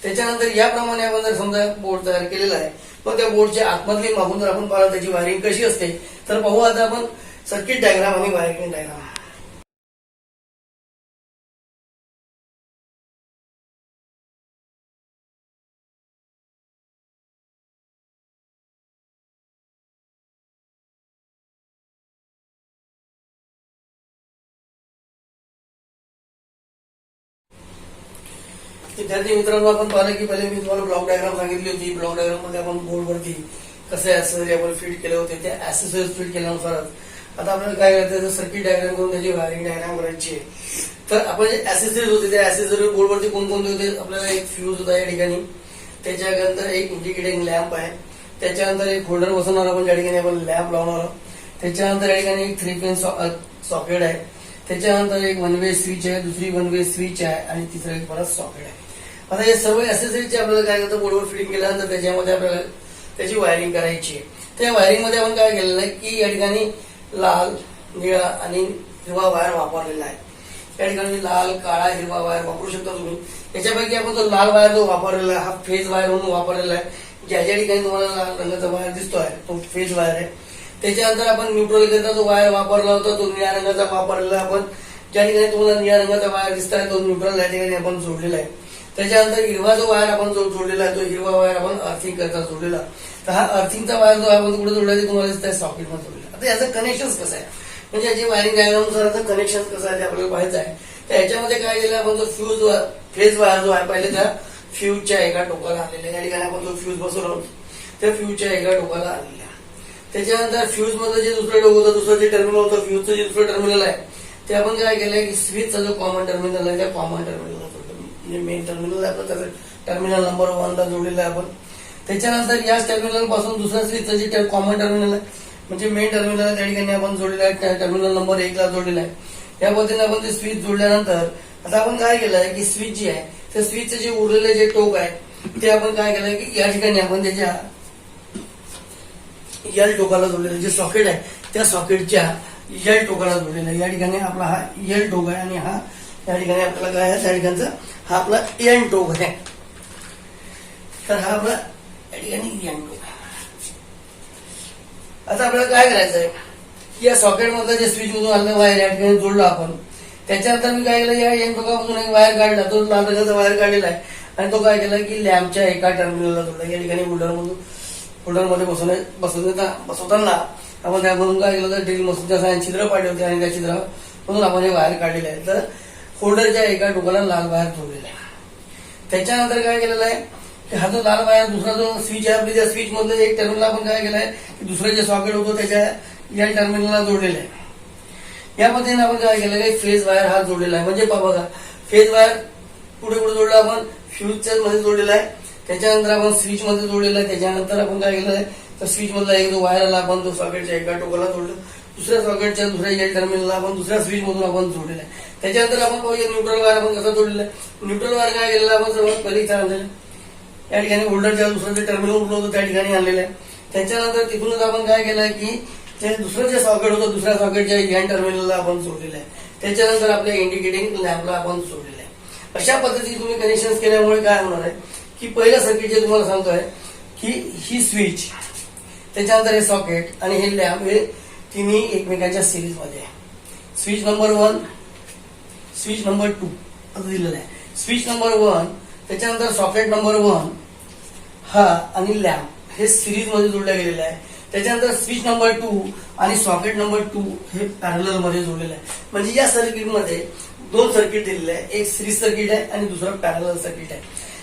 त्याच्यानंतर याप्रमाणे आपण जर समजा बोर्ड तयार केलेला आहे, मग त्या बोर्डच्या आतमधली मागून जर आपण पाहिलं त्याची वायरिंग कशी असते तर पाहू आता आपण सर्किट डायग्राम आणि वायरिंग डायग्राम. विद्यार्थी मित्रांनो, आपण पाहिलं की पहिले मी तुम्हाला ब्लॉक डायग्राम सांगितली होती. ब्लॉक डायग्राम मध्ये आपण बोर्डवरती कसे ऍसेसरी आपण फिट केले होते, त्या ऍसेसरीज फिट केल्यानुसारच आता आपल्याला काय करायचं, सर्किट डायग्राम करून त्याची वायरिंग डायग्राम करायची आहे. तर आपण जे ऍसेसरीज होते त्या ऍसेसरी बोर्डवरती कोणकोणते होते, आपल्याला एक फ्यूज होता या ठिकाणी, त्याच्यानंतर एक इंडिकेटिंग लॅम्प आहे, त्याच्यानंतर एक होल्डर बसवणार आपण त्या ठिकाणी आपण लॅम्प लावणार आहोत, त्याच्यानंतर या ठिकाणी एक 3 पिन सॉकेट आहे, त्याच्यानंतर एक 1 वे स्विच आहे, दुसरी 1 वे स्विच आहे आणि तिसरं एक परत सॉकेट आहे. आता हे सर्व ऍसेसरीजचे आपल्याला काय करतं, बोर्डवर फिटिंग केल्यानंतर त्याच्यामध्ये आपल्याला त्याची वायरिंग करायची आहे. त्या वायरिंग मध्ये आपण काय केलेलं आहे की या ठिकाणी लाल, निळा आणि हिरवा वायर वापरलेला आहे. या ठिकाणी लाल, काळा, हिरवा वायर वापरू शकता तुम्ही. याच्यापैकी आपण तो लाल वायर जो वापरलेला आहे हा फेज वायर म्हणून वापरलेला आहे. ज्या ज्या ठिकाणी तुम्हाला लाल रंगाचा वायर दिसतोय तो फेज वायर आहे. त्याच्यानंतर आपण न्यूट्रल करता जो वायर वापरला होता तो निळ्या रंगाचा वापरलेला आहे. आपण ज्या ठिकाणी तुम्हाला निळ्या रंगाचा वायर दिसतोय तो न्यूट्रल या ठिकाणी आपण जोडलेला आहे. त्याच्यानंतर हिरवा जो वायर आपण जो जोडलेला आहे तो हिरवा वायर आपण अर्थिंग करता जोडलेला. तर हा अर्थिंगचा वायर जो आपण कुठे जोडला ते तुम्हाला दिसतंय सॉकेटमध्ये जोडलेला. आता याचं कनेक्शन कसं आहे, म्हणजे याची वायरिंग डायग्रामनुसार याचं कनेक्शन कसं आहे ते आपल्याला पाहायचं आहे. तर याच्यामध्ये काय केलं आपण, जो फ्यूज फेज वायर जो आहे पहिले त्या फ्यूजच्या एका टोकाला आणलेला आहे. या ठिकाणी आपण जो फ्यूज बसवला त्या फ्यूजच्या एका टोकाला आणलेला. त्याच्यानंतर फ्यूज मध्ये जे दुसरं टोक होतं, दुसरं जे टर्मिनल होतं फ्यूजचं जे दुसरं टर्मिनल आहे ते आपण काय केलंय की स्विचचा जो कॉमन टर्मिनल आहे त्या कॉमन टर्मिनल म्हणजे मेन टर्मिनल आहे त्याचं टर्मिनल नंबर 1 ला जोडलेलं आहे आपण. त्याच्यानंतर याच टर्मिनल पासून दुसऱ्या स्विचचं जे कॉमन टर्मिनल आहे म्हणजे मेन टर्मिनल त्या ठिकाणी आपण जोडलेला आहे, टर्मिनल नंबर 1 ला जोडलेला आहे. या पद्धतीने आपण ते स्विच जोडल्यानंतर आता आपण काय केलं आहे की स्विच जी आहे त्या स्विचचे जे उरलेले जे टोक आहे ते आपण काय केलंय की या ठिकाणी आपण त्याच्या यल टोकाला जोडलेलं जे सॉकेट आहे त्या सॉकेटच्या यल टोकाला जोडलेला आहे. या ठिकाणी आपला हा यल टोक आहे आणि हा या ठिकाणी आपल्याला काय आहे त्या ठिकाणचा हा आपला एन टोक आहे. तर हा आपला या ठिकाणी एन टोक आहे. आता आपल्याला काय करायचं आहे की या सॉकेट मधलं जे स्विच मधून आलेलं वायर या ठिकाणी जोडलं आपण. त्याच्यानंतर मी काय केलं या एन टोकापासून एक वायर काढला, तो लाल रंगाचा वायर काढलेला आहे आणि तो काय केला की लॅम्पच्या एका टर्मिनलला जोडला. या ठिकाणी होल्डरमध्ये बसवताना आपण त्यामधून काय केलं तर ड्रिल मशीनच्या साहाय्याने छिद्र पाडले होते आणि त्या छिद्रामधून आपण हे वायर काढलेले आहे. तर होल्डरच्या एका टोकाला लाल वायर जोडलेला आहे. त्याच्यानंतर काय केलेलं आहे की हा जो लाल वायर दुसरा जो स्विच आहे आपली त्या स्विच मधलं एक टर्मिनल आपण काय केलंय की दुसरं जे सॉकेट होतं त्याच्या या टर्मिनलला जोडलेलं आहे. या पद्धतीने आपण काय केलं की फेज वायर हा जोडलेला आहे. म्हणजे बघा फेज वायर पुढे जोडला आपण फ्यूजच्या मध्ये जोडलेला आहे, त्याच्यानंतर आपण स्विच मध्ये जोडलेला आहे. त्याच्यानंतर आपण काय केलं आहे तर स्विच मधला एक जो वायर आला आपण तो सॉकेटच्या एका टोकाला जोडलं, दुसऱ्या सॉकेटच्या दुसऱ्या एल टर्मिनलला आपण दुसऱ्या स्विच मधून आपण जोडलेला आहे. त्याच्यानंतर आपण पाहूया न्यूट्रल वायर आपण कसा जोडलेला आहे. न्यूट्रल वायर काय केलेला आपण सर्वात पहिले इथे आणलेलं या ठिकाणी होल्डरच्या दुसरं जे टर्मिनल उरलं होतं त्या ठिकाणी आणलेलं आहे. त्याच्यानंतर तिथूनच आपण काय केलंय की ते दुसरं जे सॉकेट होतं दुसऱ्या सॉकेटच्या एन टर्मिनलला आपण जोडलेलं आहे. त्याच्यानंतर आपल्या इंडिकेटिंग लॅम्पला आपण जोडलेलं आहे. अशा पद्धतीने तुम्ही कनेक्शन केल्यामुळे काय होणार आहे की पहिलं सर्किट जे तुम्हाला सांगतोय की ही स्विच, त्याच्यानंतर हे सॉकेट आणि हे लॅम्प हे तिन्ही एकमेकांच्या सिरीज मध्ये आहे. स्विच नंबर 1, स्विच नंबर 2 असं दिलेलं आहे. स्विच नंबर 1 त्याच्यानंतर सॉकेट नंबर 1 हा आणि लॅम्प हे सिरीज मध्ये जोडल्या गेलेले आहे. त्याच्यानंतर स्विच नंबर 2 आणि सॉकेट नंबर 2 हे पॅरलल मध्ये जोडलेलं आहे. म्हणजे या सर्किटमध्ये दोन सर्किट दिलेले आहे, एक सिरीज सर्किट आहे आणि दुसरं पॅरलल सर्किट आहे.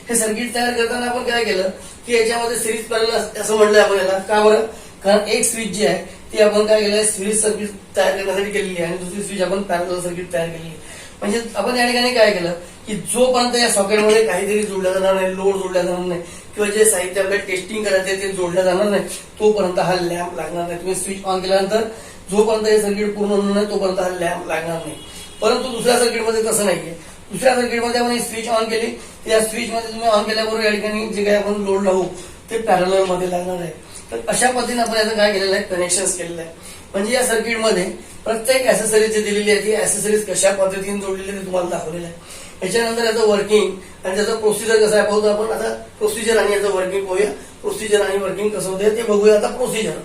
हे सर्किट तयार करताना आपण काय केलं की याच्यामध्ये सिरीज पॅरलल असं म्हणलं आपण याला. का बरं? कारण एक स्विच जी आहे ती आपण काय केलंय सिरीज सर्किट तयार करण्यासाठी केलेली आहे आणि दुसरी स्विच आपण पॅरलल सर्किट तयार केलेली आहे. म्हणजे आपण या ठिकाणी काय केलं की जोपर्यंत या सॉकेटमध्ये काहीतरी जोडल्या जाणार नाही, लोड जोडल्या जाणार नाही किंवा जे साहित्य आपल्याला टेस्टिंग करायचं ते जोडल्या जाणार नाही तोपर्यंत हा लॅम्प लागणार नाही. तुम्ही स्विच ऑन केल्यानंतर जोपर्यंत हे सर्किट पूर्ण होणार नाही तोपर्यंत हा लॅम्प लागणार नाही. परंतु दुसऱ्या सर्किटमध्ये तसं नाहीये. दुसऱ्या सर्किटमध्ये आपण स्विच ऑन केली, त्या स्विच मध्ये तुम्ही ऑन केल्याबरोबर या ठिकाणी जे काही आपण लोड लावू ते पॅरलल मध्ये लागणार आहे. तर अशा पद्धतीने आपण याचं काय केलेलं आहे कनेक्शन केलेलं आहे. म्हणजे या सर्किटमध्ये प्रत्येक ऍसेसरीज जे दिलेली आहे ती ऍसेसरीज कशा पद्धतीने जोडलेली ते तुम्हाला दाखवलेलं आहे. याच्यानंतर याचं वर्किंग आणि त्याचं प्रोसिजर कसं आहे पाहू आपण. आता प्रोसिजर आणि याचं वर्किंग पाहूया. प्रोसिजर आणि वर्किंग कसं होतं ते बघूया. आता प्रोसिजर.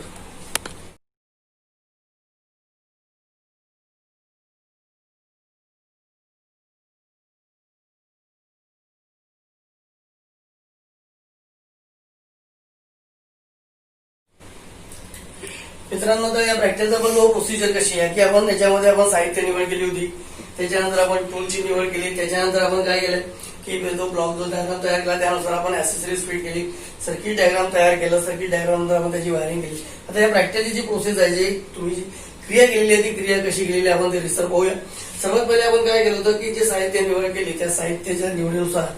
मित्रांनो तर या प्रॅक्टिसचा पण प्रोसिजर कशी आहे की आपण त्याच्यामध्ये आपण साहित्य निवड केली होती, त्याच्यानंतर आपण टूलची निवड केली, त्याच्यानंतर आपण काय केलं की जो ब्लॉक जो डायग्राम तयार केला त्यानुसार आपण ऍसेसरीज फिट केली, सर्किट डायग्राम तयार केलं, सर्किट डायग्राम नंतर आपण त्याची वायरिंग केली. आता या प्रॅक्टिसची जी प्रोसेस आहे जी तुम्ही जी क्रिया केलेली आहे ती क्रिया कशी केलेली आहे आपण ते रिसर पाहूया. सर्वात पहिले आपण काय केलं होतं की जे साहित्य निवड केली त्या साहित्याच्या निवडीनुसार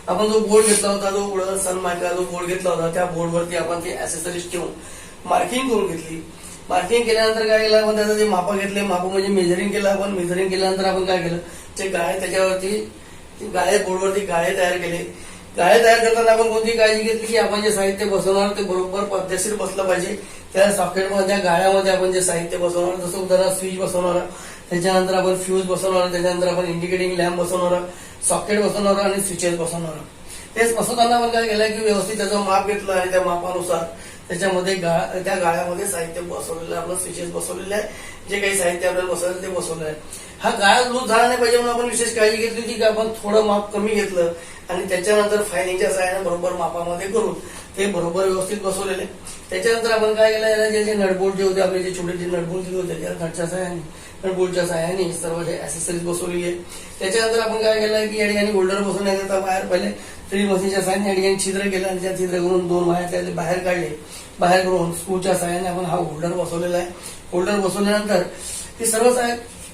आपण जो बोर्ड घेतला होता, जो सनमायका जो बोर्ड घेतला होता त्या बोर्डवरती आपण ते ऍसेसरीज ठेवून मार्किंग करून घेतली. मार्किंग केल्यानंतर काय केलं आपण त्याचं जे मापं घेतले, मापं म्हणजे मेजरिंग केलं आपण. मेजरिंग केल्यानंतर आपण काय केलं जे गाळे त्याच्यावरती गाळे बोर्डवरती गाळे तयार केले. गाळे तयार करताना आपण कोणती काळजी घेतली की आपण जे साहित्य बसवणार ते बरोबर पद्धतशीर बसलं पाहिजे. त्या सॉकेटमध्ये गाळ्यामध्ये आपण जे साहित्य बसवणार जसं उदाहरण स्विच बसवणार, त्याच्यानंतर आपण फ्यूज बसवणार, त्याच्यानंतर आपण इंडिकेटिंग लॅम्प बसवणार, सॉकेट बसवणार आणि स्विचेस बसवणार. तेच बसवताना आपण काय केलं की व्यवस्थित त्याचं माप घेतलं आणि त्या मापानुसार त्याच्यामध्ये त्या गाळ्यामध्ये साहित्य बसवलेलं आपलं स्विचेस बसवलेलं आहे. जे काही साहित्य आपल्याला बसवलं ते बसवलं आहे. हा गाळा लूज झाला नाही पाहिजे म्हणून आपण विशेष काळजी घेतली होती की आपण थोडं माप कमी घेतलं आणि त्याच्यानंतर फायलिंगच्या सहाय्याने बरोबर मापामध्ये करून ते बरोबर व्यवस्थित बसवलेले. त्याच्यानंतर आपण काय केलं जे नटबोल्ट जे होते आपले जे छोटे जे नटबोल्ट दिले होते त्या नटच्या सहाय्याने नटबोल्टच्या सहाय्याने सर्व जे ऍसेसरीज बसवलेली आहे. त्याच्यानंतर आपण काय केलं की या ठिकाणी होल्डर बसवण्याकरता बाहेर पहिले ड्रिल मशीनच्या सहाय्याने या ठिकाणी छिद्र केलं आणि त्या छिद्र करून दोन वायर त्याचे बाहेर काढले. बाहेर करून स्क्रूच्या सहाय्याने आपण हा होल्डर बसवलेला आहे. होल्डर बसवल्यानंतर हे सर्व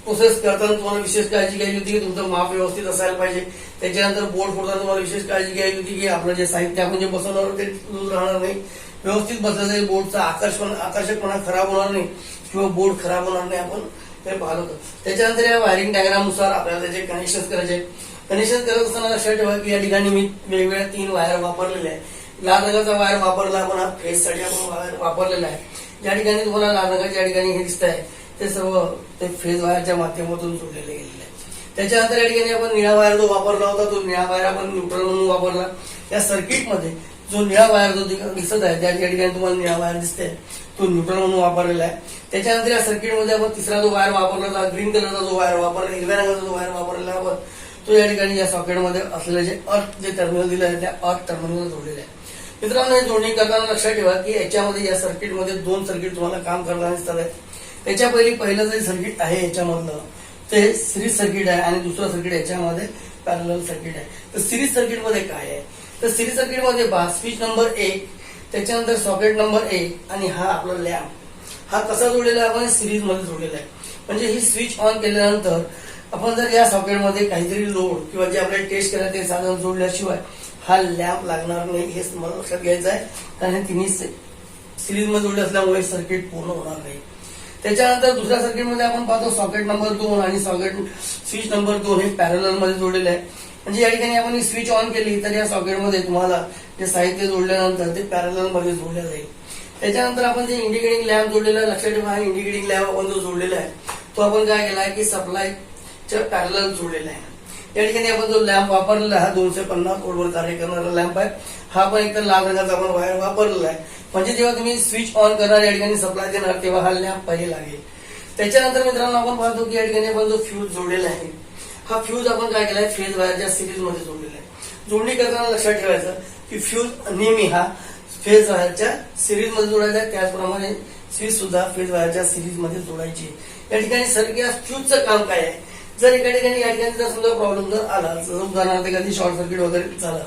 प्रोसेस करताना तुम्हाला विशेष काळजी घ्यायची होती की तुमचं माप व्यवस्थित असायला पाहिजे. त्याच्यानंतर बोर्ड फोडताना तुम्हाला विशेष काळजी घ्यायची होती की आपलं जे साहित्य आपण जे बसवणार ते लूज राहणार नाही, व्यवस्थित बसलं जाईल, बोर्डचा आकर्षकपणा खराब होणार नाही किंवा बोर्ड खराब होणार नाही, आपण ते पाहिलं होतं. त्याच्यानंतर या वायरिंग डायग्रामनुसार आपल्याला त्याचे कनेक्शन करायचे. कनेक्शन करत असताना लक्षात ठेवा की या ठिकाणी मी वेगवेगळ्या 3 वायर वापरलेल्या आहे. लाल रंगाचा वायर वापरला आपण, हा फेजसाठी आपण वायर वापरलेला आहे. ज्या ठिकाणी तुम्हाला लाल रंगाच्या ठिकाणी हे दिसत आहे ते सर्व ते फेज वायरच्या माध्यमातून जोडलेले गेलेले आहे. त्याच्यानंतर या ठिकाणी आपण निळा वायर जो वापरला होता तो निळा वायर आपण न्यूट्रल म्हणून वापरला. या सर्किटमध्ये जो निळा वायर जो दिसत आहे त्या ठिकाणी तुम्हाला निळा वायर दिसते तो न्यूट्रल म्हणून वापरलेला आहे. त्याच्यानंतर या सर्किटमध्ये आपण तिसरा जो वायर वापरला होता, ग्रीन कलरचा जो वायर वापरला, हिरव्या रंगाचा जो वायर वापरलेला आपण तो या ठिकाणी या सॉकेटमध्ये असलेले जे अर्थ जे टर्मिनल दिलं आहे त्या अर्थ टर्मिनल जोडलेले आहे. मित्रांनो, हे जोडणी करताना लक्षात ठेवा की याच्यामध्ये या सर्किटमध्ये 2 सर्किट तुम्हाला काम करताना दिसतात आहे. त्याच्या पहिलं जे सर्किट आहे याच्यामधलं ते सिरीज सर्किट आहे आणि दुसरं सर्किट याच्यामध्ये पॅरलल सर्किट आहे. तर सिरीज सर्किटमध्ये काय आहे, तर सिरीज सर्किटमध्ये स्विच नंबर 1, त्याच्यानंतर सॉकेट नंबर 1 आणि हा आपला लॅम्प हा कसा जोडलेला आहे, आपण सिरीज मध्ये जोडलेला आहे. म्हणजे ही स्विच ऑन केल्यानंतर आपण जर या सॉकेटमध्ये काहीतरी लोड किंवा जे आपल्याला टेस्ट करायचं ते साधन जोडल्याशिवाय हा लॅम्प लागणार नाही, हे मला लक्षात घ्यायचं आहे. कारण हे तिन्ही सिरीज मध्ये जोडले असल्यामुळे सर्किट पूर्ण होणार नाही. त्याच्यानंतर दुसऱ्या सर्किटमध्ये आपण पाहतो सॉकेट नंबर 2 आणि स्विच नंबर 2 हे पॅरलल मध्ये जोडलेले आहे. म्हणजे या ठिकाणी आपण ही स्विच ऑन केली तर या सॉकेटमध्ये तुम्हाला जे साहित्य जोडल्यानंतर ते पॅरलल मध्ये जोडले जाईल. त्याच्यानंतर आपण जे इंडिकेटिंग लॅम्प जोडलेला आहे, लक्षात ठेवा इंडिकेटिंग लॅम्प आपण जो जोडलेला आहे तो आपण काय केला आहे की सप्लायच्या पॅरलल जोडलेला आहे. या ठिकाणी आपण जो लॅम्प वापरलेला हा 250 वोल्टवर कार्य करणारा लॅम्प आहे. हा पण एकतर लाल रंगाचा आपण वायर वापरलेला आहे. म्हणजे जेव्हा तुम्ही स्विच ऑन करणार या ठिकाणी सप्लाय देणार तेव्हा हा लॅम्प पहिले लागेल. त्याच्यानंतर मित्रांनो आपण पाहतो की या ठिकाणी आपण जो फ्यूज जोडलेला आहे हा फ्यूज आपण काय केलाय फेज वायरच्या सिरीज मध्ये जोडलेला आहे. जोडणी करताना लक्षात ठेवायचं की फ्यूज नेहमी हा फेज वायरच्या सिरीज मध्ये जोडायचा आहे. त्याचप्रमाणे स्विच सुद्धा फेज वायरच्या सिरीज मध्ये जोडायची. या ठिकाणी सर्किट फ्यूजचं काम काय आहे, जर एका ठिकाणी या ठिकाणी जर समजा प्रॉब्लेम जर आला, उदाहरणार्थ एखादी शॉर्ट सर्किट वगैरे झाला,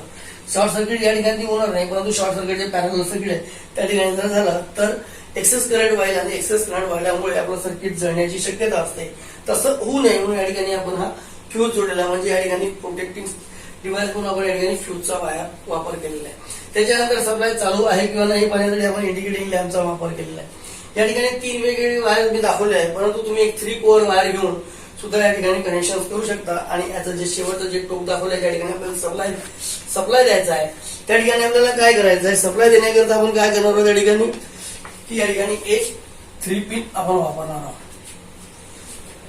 शॉर्ट सर्किट या ठिकाणी होणार नाही परंतु शॉर्ट सर्किट जे पॅरलल सर्किट आहे त्या ठिकाणी जर झालं तर एक्सेस करंट व्हायला आणि एक्सेस करंट वाढल्यामुळे आपलं सर्किट जळण्याची शक्यता असते. तसं होऊ नये म्हणून या ठिकाणी आपण हा फ्यूज जोडलेला म्हणजे या ठिकाणी प्रोटेक्टिंग डिव्हाइस म्हणून आपण या ठिकाणी फ्यूजचा वापर केलेला आहे. त्याच्यानंतर सप्लाय चालू आहे किंवा नाही पाहण्यासाठी आपण इंडिकेटिंग लॅम्पचा वापर केलेला आहे. या ठिकाणी 3 वेगवेगळे वायर मी दाखवले आहे परंतु तुम्ही एक 3 कोअर वायर घेऊन सुद्धा या ठिकाणी कनेक्शन करू शकता. आणि याचं जे शेवटचं जे टोक दाखवलं त्या ठिकाणी आपल्याला सप्लाय द्यायचा आहे. त्या ठिकाणी आपल्याला काय करायचं आहे, सप्लाय देण्याकरता आपण काय करणार आहोत त्या ठिकाणी की या ठिकाणी एक 3 पिन आपण वापरणार आहोत.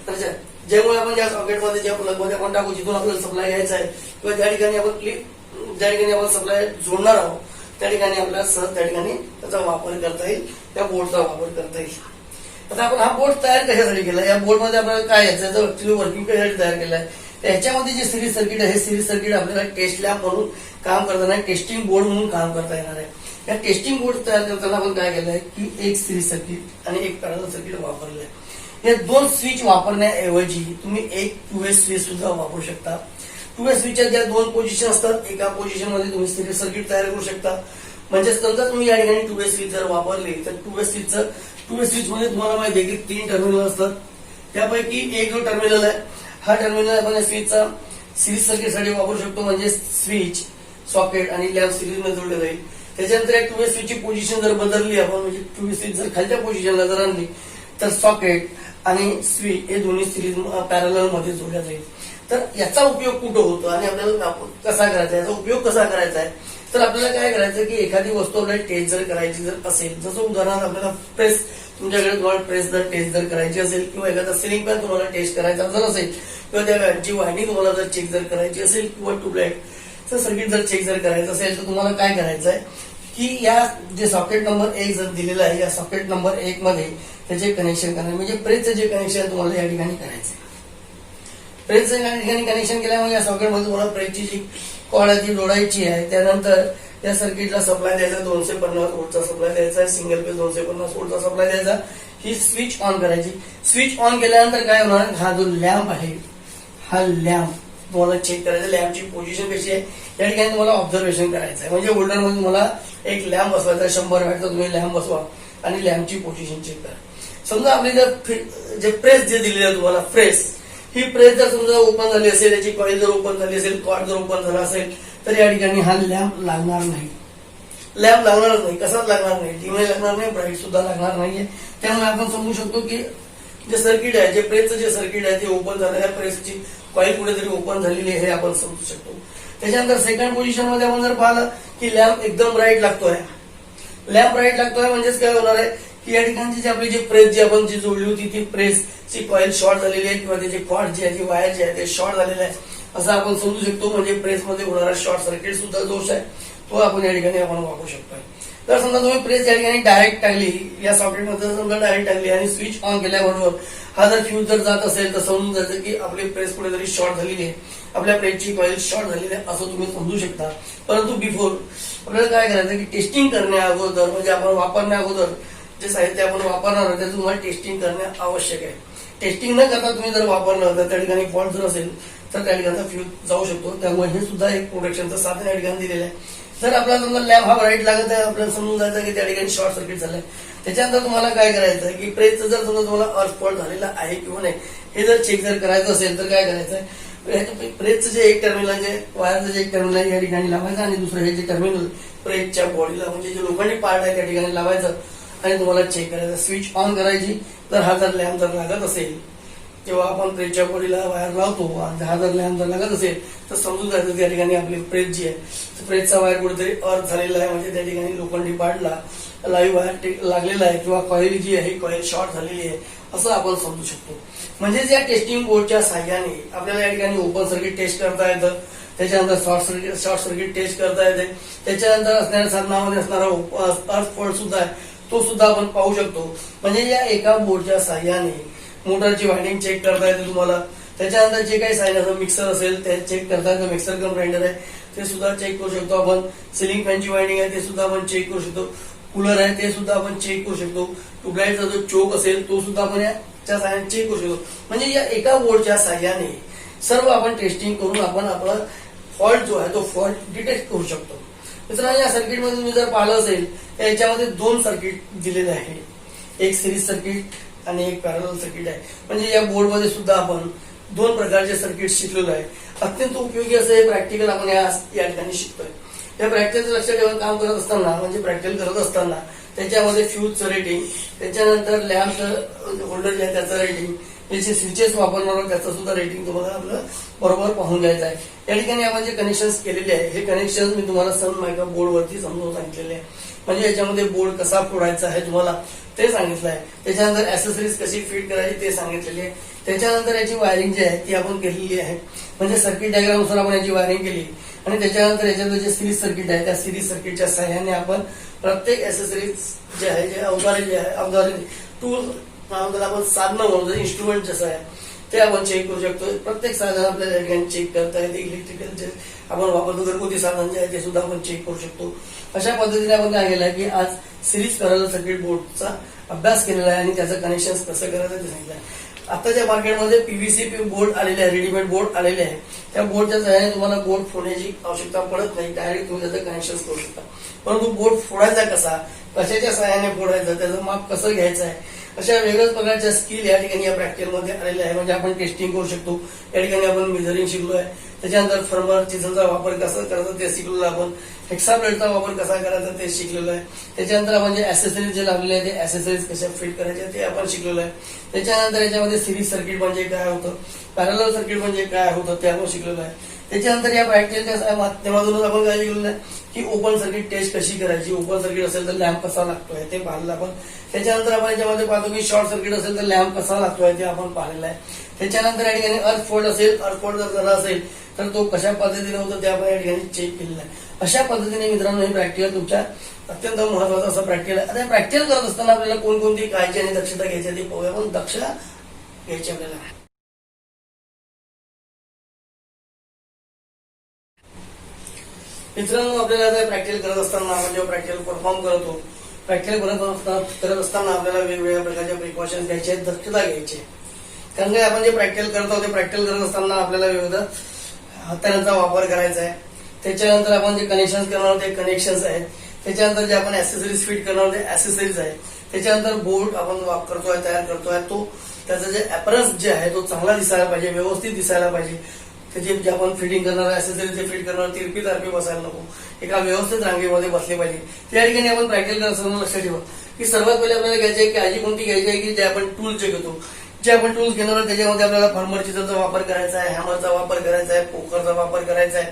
तर ज्यामुळे आपण ज्या सॉकेटमध्ये ज्या प्लगमध्ये आपण टाकू जिथून आपल्याला सप्लाय घ्यायचा आहे किंवा ज्या ठिकाणी आपण ज्या ठिकाणी आपण सप्लाय जोडणार आहोत त्या ठिकाणी आपल्याला सहज त्या ठिकाणी त्याचा वापर करता येईल, त्या बोर्डचा वापर करता येईल. आता आपण हा बोर्ड तयार कशासाठी केला, या बोर्डमध्ये आपल्याला काय याचं ऍक्च्युअली वर्किंग कशासाठी तयार केलं आहे, याच्यामध्ये जे सिरीज सर्किट आहे हे सिरीज सर्किट आपल्याला टेस्ट लॅब म्हणून काम करताना टेस्टिंग बोर्ड म्हणून काम करता येणार आहे. या टेस्टिंग बोर्ड तयार करताना आपण काय केलंय की एक सिरीज सर्किट आणि एक पॅरलल सर्किट वापरलं आहे. या 2 स्विच वापरण्याऐवजी तुम्ही एक 2 वे स्विच सुद्धा वापरू शकता. 2 वे स्विचच्या ज्या 2 पोझिशन असतात एका पोझिशन मध्ये तुम्ही सिरीज सर्किट तयार करू शकता. म्हणजे समजा तुम्ही या ठिकाणी 2 वे स्विच जर वापरले तर 2 वे स्विच मध्ये तुम्हाला माहिती आहे की 3 टर्मिनल असतात. त्यापैकी एक जो टर्मिनल आहे हा टर्मिनल आपण स्विचचा सिरीज सर्किटसाठी वापरू शकतो. म्हणजे स्विच सॉकेट आणि लॅम्प सिरीज मध्ये जोडले जाईल. त्याच्यानंतर या 2 वे स्विचची पोझिशन जर बदलली आपण म्हणजे 2 वे स्विच जर खालच्या पोझिशनला जर आणली तर सॉकेट आणि स्विच हे दोन्ही सिरीज पॅरलल मध्ये जोडल्या जाईल. तर याचा उपयोग कुठं होतो आणि आपल्याला कसा करायचा, याचा उपयोग कसा करायचा आहे, तर आपल्याला काय करायचं की एखादी वस्तू आपल्याला टेस्ट जर करायची जर असेल, जसं उदाहरणार्थ आपल्याला प्रेस तुमच्याकडे तुम्हाला प्रेस जर टेस्ट जर करायची असेल किंवा एखादा सिलिंग फॅन तुम्हाला टेस्ट करायचा जर असेल किंवा त्या फॅनची वायरिंग तुम्हाला जर चेक जर करायची असेल किंवा ट्यूबलाईटचं सर्किट जर चेक जर करायचं असेल तर तुम्हाला काय करायचं आहे की या जे सॉकेट नंबर 1 जर दिलेला आहे या सॉकेट नंबर 1 मध्ये त्याचे कनेक्शन करणार म्हणजे प्रेसचं जे कनेक्शन तुम्हाला या ठिकाणी करायचं. प्रेसचं या ठिकाणी कनेक्शन केल्यामुळे या सॉकेटमध्ये तुम्हाला प्रेसची जी कॉर्ड आहे ती जोडायची आहे. त्यानंतर या सर्किटला सप्लाय द्यायचा 250 वोल्टचा सप्लाय द्यायचा आहे, सिंगल फेज 250 वोल्टचा सप्लाय द्यायचा. ही स्विच ऑन करायची. स्विच ऑन केल्यानंतर काय होणार, हा जो लॅम्प आहे हा लॅम्प तुम्हाला चेक करायचा. लॅम्पची पोझिशन कशी आहे या ठिकाणी तुम्हाला ऑब्झर्वेशन करायचं आहे. म्हणजे होल्डरमध्ये तुम्हाला एक लॅम्प बसवायचा 100 वॅटचा तुम्ही लॅम्प बसवा आणि लॅम्पची पोझिशन चेक करा. समजा आपली जे प्रेस जे दिलेली आहे तुम्हाला प्रेस, ही प्रेस जर समजा ओपन झाली असेल, याची कॉईल जर ओपन झाली असेल, कॉर्ड जर ओपन झाला असेल, तर या ठिकाणी हा लॅम्प लागणार नाही. लॅम्प लागणारच नाही. कसाच लागणार नाही, डिमही लागणार नाही, ब्राईट सुद्धा लागणार नाहीये. त्यामुळे आपण समजू शकतो की जे सर्किट आहे, जे प्रेसचं जे सर्किट आहे ते ओपन झालं आहे, प्रेसची कॉईल कुठेतरी ओपन झालेली आहे हे आपण समजू शकतो. त्याच्यानंतर सेकंड पोझिशन मध्ये आपण जर पाहिलं की लॅम्प एकदम ब्राईट लागतोय. लॅम्प ब्राईट लागतोय म्हणजेच काय होणार आहे की या ठिकाणची जी आपली जी प्रेस जी आपण जी जोडली होती ती प्रेसची कॉईल शॉर्ट झालेली आहे किंवा त्याची कॉर्ड जी आहे, जी वायर जी आहे ते शॉर्ट झालेलं आहे असं आपण समजू शकतो. म्हणजे प्रेसमध्ये होणारा शॉर्ट सर्किट सुद्धा दोष आहे, तो आपण या ठिकाणी आपण वापरू शकतोय. तर समजा तुम्ही प्रेस या ठिकाणी डायरेक्ट टाकली, या सॉकेटमध्ये समजा डायरेक्ट टाकली आणि स्विच ऑन केल्याबरोबर हा जर फ्यूज जर जात असेल तर समजून जायचं की आपली प्रेस कुठेतरी शॉर्ट झालेली आहे, आपल्या प्रेसची कॉईल शॉर्ट झालेली आहे असं तुम्ही समजू शकता. परंतु बिफोर आपल्याला काय करायचं की टेस्टिंग करण्या अगोदर, म्हणजे आपण वापरण्या अगोदर जे साहित्य आपण वापरणार आहोत त्याचं तुम्हाला टेस्टिंग करणे आवश्यक आहे. टेस्टिंग न करता तुम्ही जर वापरलं तर त्या ठिकाणी फॉल्ट जर असेल तर त्या ठिकाणी फ्यूज जाऊ शकतो. त्यामुळे हे सुद्धा एक प्रोटेक्शनचं साधन या ठिकाणी दिलेलं आहे. जर आपला समजा लॅम्प हा ब्राईट लागत आहे, आपल्याला समजून जायचं की त्या ठिकाणी शॉर्ट सर्किट झालंय. त्याच्यानंतर तुम्हाला काय करायचं आहे की प्रेसचं जर समजा तुम्हाला अर्थ फॉल्ट झालेला आहे किंवा नाही हे जर चेक जर करायचं असेल तर काय करायचं आहे, प्रेसचं जे एक टर्मिनल, जे वायरचं जे एक टर्मिनल या ठिकाणी लावायचं आणि दुसरं हे जे टर्मिनल प्रेसच्या बॉडीला म्हणजे जे लोखंडी पार्ट आहे त्या ठिकाणी लावायचं आणि तुम्हाला चेक करायचं. स्विच ऑन करायची. तर हा जर लॅम्प जर लागत असेल किंवा आपण प्रेसच्या बॉडीला वायर लावतो, हा जर लॅम्प जर लागत असेल तर समजून जायचं त्या ठिकाणी आपली प्रेस जी आहे, प्रेसचा वायर कुठेतरी अर्थ झालेला आहे, म्हणजे त्या ठिकाणी लोखंडी पार्टला लाईव्ह वायर लागलेला आहे किंवा कॉईल जी आहे कॉईल शॉर्ट झालेली आहे असं आपण समजू शकतो. म्हणजेच या टेस्टिंग बोर्डच्या साहाय्याने आपल्याला या ठिकाणी ओपन सर्किट टेस्ट करता येतं, त्याच्यानंतर शॉर्ट सर्किट टेस्ट करता येते, त्याच्यानंतर असणाऱ्या साधनामध्ये असणारा अर्थ फॉल्ट सुद्धा आहे तो सुद्धा आपण पाहू शकतो. म्हणजे या एका बोर्डच्या साहाय्याने मोटरची वायंडिंग चेक करता येते तुम्हाला. त्याच्यानंतर जे काही सायनाचं मिक्सर असेल ते चेक करता येतं, मिक्सर कम ग्राइंडर आहे ते सुद्धा चेक करू शकतो आपण. सिलिंग फॅनची वायंडिंग आहे ते सुद्धा आपण चेक करू शकतो. कूलर आहे ते सुद्धा आपण चेक करू शकतो. ट्यूबलाईटचा जो चोक असेल तो सुद्धा आपण याच्या साहाय्याने चेक करू शकतो. म्हणजे या एका बोर्डच्या साहाय्याने सर्व आपण टेस्टिंग करून आपण आपला फॉल्ट जो आहे तो फॉल्ट डिटेक्ट करू शकतो. मित्रांनो, या सर्किटमध्ये तुम्ही जर पाहिलं असेल तर याच्यामध्ये दोन सर्किट दिलेले आहे, एक सिरीज सर्किट आणि एक पॅरलल सर्किट आहे. म्हणजे या बोर्डमध्ये सुद्धा आपण दोन प्रकारचे सर्किट शिकलेलो आहे. अत्यंत उपयोगी असं हे प्रॅक्टिकल आपण या ठिकाणी शिकतोय. या प्रॅक्टिकलचं लक्ष ठेवून काम करत असताना, म्हणजे प्रॅक्टिकल करत असताना त्याच्यामध्ये फ्यूजचं रेटिंग, त्याच्यानंतर लॅम्पचं होल्डर जे आहे त्याचं रेटिंग, याचे स्विचेस वापरणार त्याचं सुद्धा रेटिंग तुम्हाला आपलं बरोबर पाहून घ्यायचं आहे. या ठिकाणी आपण जे कनेक्शन्स केलेले आहे हे कनेक्शन मी तुम्हाला सन मायका बोर्डवरती समजावून सांगितलेले आहे. म्हणजे याच्यामध्ये बोर्ड कसा फोडायचा आहे तुम्हाला ते सांगितलं आहे. त्याच्यानंतर ऍसेसरीज कशी फिट करायची ते सांगितलेली आहे. त्याच्यानंतर याची वायरिंग जी आहे ती आपण केलेली आहे. म्हणजे सर्किट डायग्रामनुसार आपण याची वायरिंग केली आणि त्याच्यानंतर याच्यात जे सिरीज सर्किट आहे त्या सिरीज सर्किटच्या सहाय्याने आपण प्रत्येक ऍसेसरीज जे आहे, जे अवजारे टूल आपण साधनं म्हणून इन्स्ट्रुमेंट जसं आहे ते आपण चेक करू शकतो. प्रत्येक साधन आपल्याला ठिकाणी चेक करता येते. इलेक्ट्रिकल जे आपण वापरतो घरगुती साधन जे आहे ते सुद्धा आपण चेक करू शकतो. अशा पद्धतीने आपण काय केलं की आज सिरीज पॅरलल सर्किट बोर्डचा अभ्यास केलेला आहे आणि त्याचं कनेक्शन कसं करायचं ते सांगितलं आहे. आताच्या मार्केटमध्ये पीव्हीसी बोर्ड आलेले आहे, रेडीमेड बोर्ड आलेले आहे. त्या बोर्डच्या सहाय्याने तुम्हाला बोर्ड फोडण्याची आवश्यकता पडत नाही, डायरेक्ट तुम्ही त्याचं कनेक्शन करू शकता. परंतु बोर्ड फोडायचा कसा, कशाच्या सहाय्याने फोडायचं, त्याचं माप कसं घ्यायचं आहे, अशा वेगळ्याच प्रकारच्या स्किल या ठिकाणी या प्रॅक्टिकलमध्ये आलेल्या आहे. म्हणजे आपण टेस्टिंग करू शकतो. या ठिकाणी आपण मेजरिंग शिकलो आहे. त्याच्यानंतर फर्मर चिझलचा वापर कसा करायचा ते शिकलेलो आपण. हेक्साब्लेडचा वापर कसा करायचा ते शिकलेलो आहे. त्याच्यानंतर आपण जे ऍसेसरीज जे लावलेले आहे ते ऍसेसरीज कशा फिट करायचे ते आपण शिकलेलो आहे. त्याच्यानंतर याच्यामध्ये सिरीज सर्किट म्हणजे काय होतं, पॅरलल सर्किट म्हणजे काय होतं ते आपण शिकलेलो आहे. त्याच्यानंतर या प्रॅक्टिकलच्या माध्यमातूनच आपण काय शिकलेलं आहे की ओपन सर्किट टेस्ट कशी करायची, ओपन सर्किट असेल तर लॅम्प कसा लागतोय ते पाहिलं आपण. त्याच्यानंतर आपण याच्यामध्ये पाहतो की शॉर्ट सर्किट असेल तर लॅम्प कसा लागतोय ते आपण पाहिलेलं आहे. त्याच्यानंतर या ठिकाणी अर्थ फॉल्ट असेल, अर्थ फॉल्ट जर झाला असेल तर तो कशा पद्धतीने होतो ते आपण या ठिकाणी चेक केलेलं आहे. अशा पद्धतीने मित्रांनो हे प्रॅक्टिकल तुमच्या अत्यंत महत्वाचं असं प्रॅक्टिकल आहे. आता प्रॅक्टिकल करत असताना आपल्याला कोणकोणती काळजी आणि दक्षता घ्यायची ती पाहूया. पण दक्षता घ्यायची आपल्याला. मित्रांनो, आपल्याला आता प्रॅक्टिकल करत असताना आपण जेव्हा प्रॅक्टिकल परफॉर्म करतो, प्रॅक्टिकल करत असताना आपल्याला वेगवेगळ्या प्रकारच्या प्रिकॉशन्स घ्यायचे आहेत, दक्षता घ्यायची आहे. कारण काय आपण जे प्रॅक्टिकल करतो ते प्रॅक्टिकल करत असताना आपल्याला विविध हाताळ्यांचा वापर करायचा आहे. त्याच्यानंतर आपण जे कनेक्शन करणार ते कनेक्शन्स आहेत त्याच्यानंतर जे आपण ऍक्सेसरीज फिट करणार ते ऍक्सेसरीज आहे. त्याच्यानंतर बोर्ड आपण करतोय, तयार करतोय, तो त्याचा जे अपरन्स जे आहे तो चांगला दिसायला पाहिजे, व्यवस्थित दिसायला पाहिजे. त्याचे जे आपण फिटिंग करणार ऍक्सेसरीज जे फिट करणार तिरपी तारपी बसायला नको, एका व्यवस्थित रांगेमध्ये बसले पाहिजे. त्या ठिकाणी आपण प्रॅक्टिकल करताना लक्षात ठेवा की सर्वात पहिले आपल्याला घ्यायची आहे काळजी कोणती घ्यायची आहे की जे आपण टूल्स जे घेतो, जे आपण टूल्स घेणार आहोत त्याच्यामध्ये आपल्याला फर्मर चिजलचा वापर करायचा आहे, हॅमरचा वापर करायचा आहे, पोकरचा वापर करायचा आहे,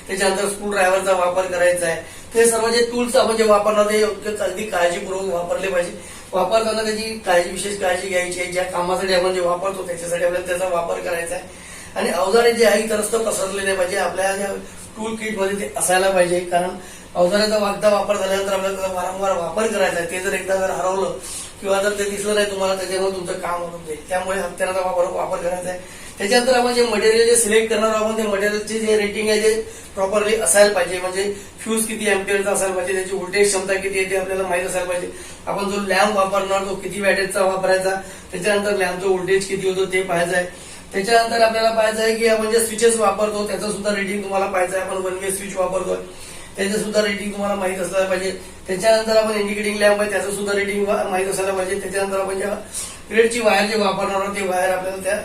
त्याच्यानंतर स्क्रू ड्रायव्हरचा वापर करायचा आहे. ते सर्व जे टूल्स आपण जे वापरणार ते योग्य अगदी काळजीपूर्वक वापरले पाहिजे. वापरताना त्याची विशेष काळजी घ्यायची आहे. ज्या कामासाठी आपण जे वापरतो त्याच्यासाठी आपल्याला त्याचा वापर करायचा आहे. आणि अवजारे जे आहे इतरस्त पसरले नाही पाहिजे, आपल्या ज्या टूल किट मध्ये ते असायला पाहिजे. कारण अवजाराचा वापर झाल्यानंतर आपल्याला त्याचा वारंवार वापर करायचा आहे. ते जर एकदा जर हरवलं किंवा जर ते दिसलं नाही तुम्हाला त्याच्यामुळे तुमचं काम होत जाईल. त्यामुळे हत्याराचा वापर करायचा आहे. त्याच्यानंतर आपण जे मटेरियल जे सिलेक्ट करणार आहोत ते मटेरियलची जे रेटिंग आहे ते प्रॉपरली असायला पाहिजे. म्हणजे फ्यूज किती एम्पियरचा असायला पाहिजे, त्याची व्होल्टेज क्षमता किती आहे ते आपल्याला माहित असायला पाहिजे. आपण जो लॅम्प वापरणार तो किती वॅटेजचा वापरायचा, त्याच्यानंतर लॅम्पचं व्होल्टेज किती होतं ते पाहायचं आहे. त्याच्यानंतर आपल्याला पाहायचं आहे की आपण जे स्विचेस वापरतो त्याचं सुद्धा रेटिंग तुम्हाला पाहायचं आहे. आपण 1 वे स्विच वापरतोय त्याचं सुद्धा रेटिंग तुम्हाला माहित असायला पाहिजे. त्याच्यानंतर आपण इंडिकेटिंग लॅम्प आहे त्याचं सुद्धा रेटिंग माहित असायला पाहिजे. त्याच्यानंतर आपण ज्या ग्रेडची वायर जे वापरणार आहोत ते वायर आपल्याला त्या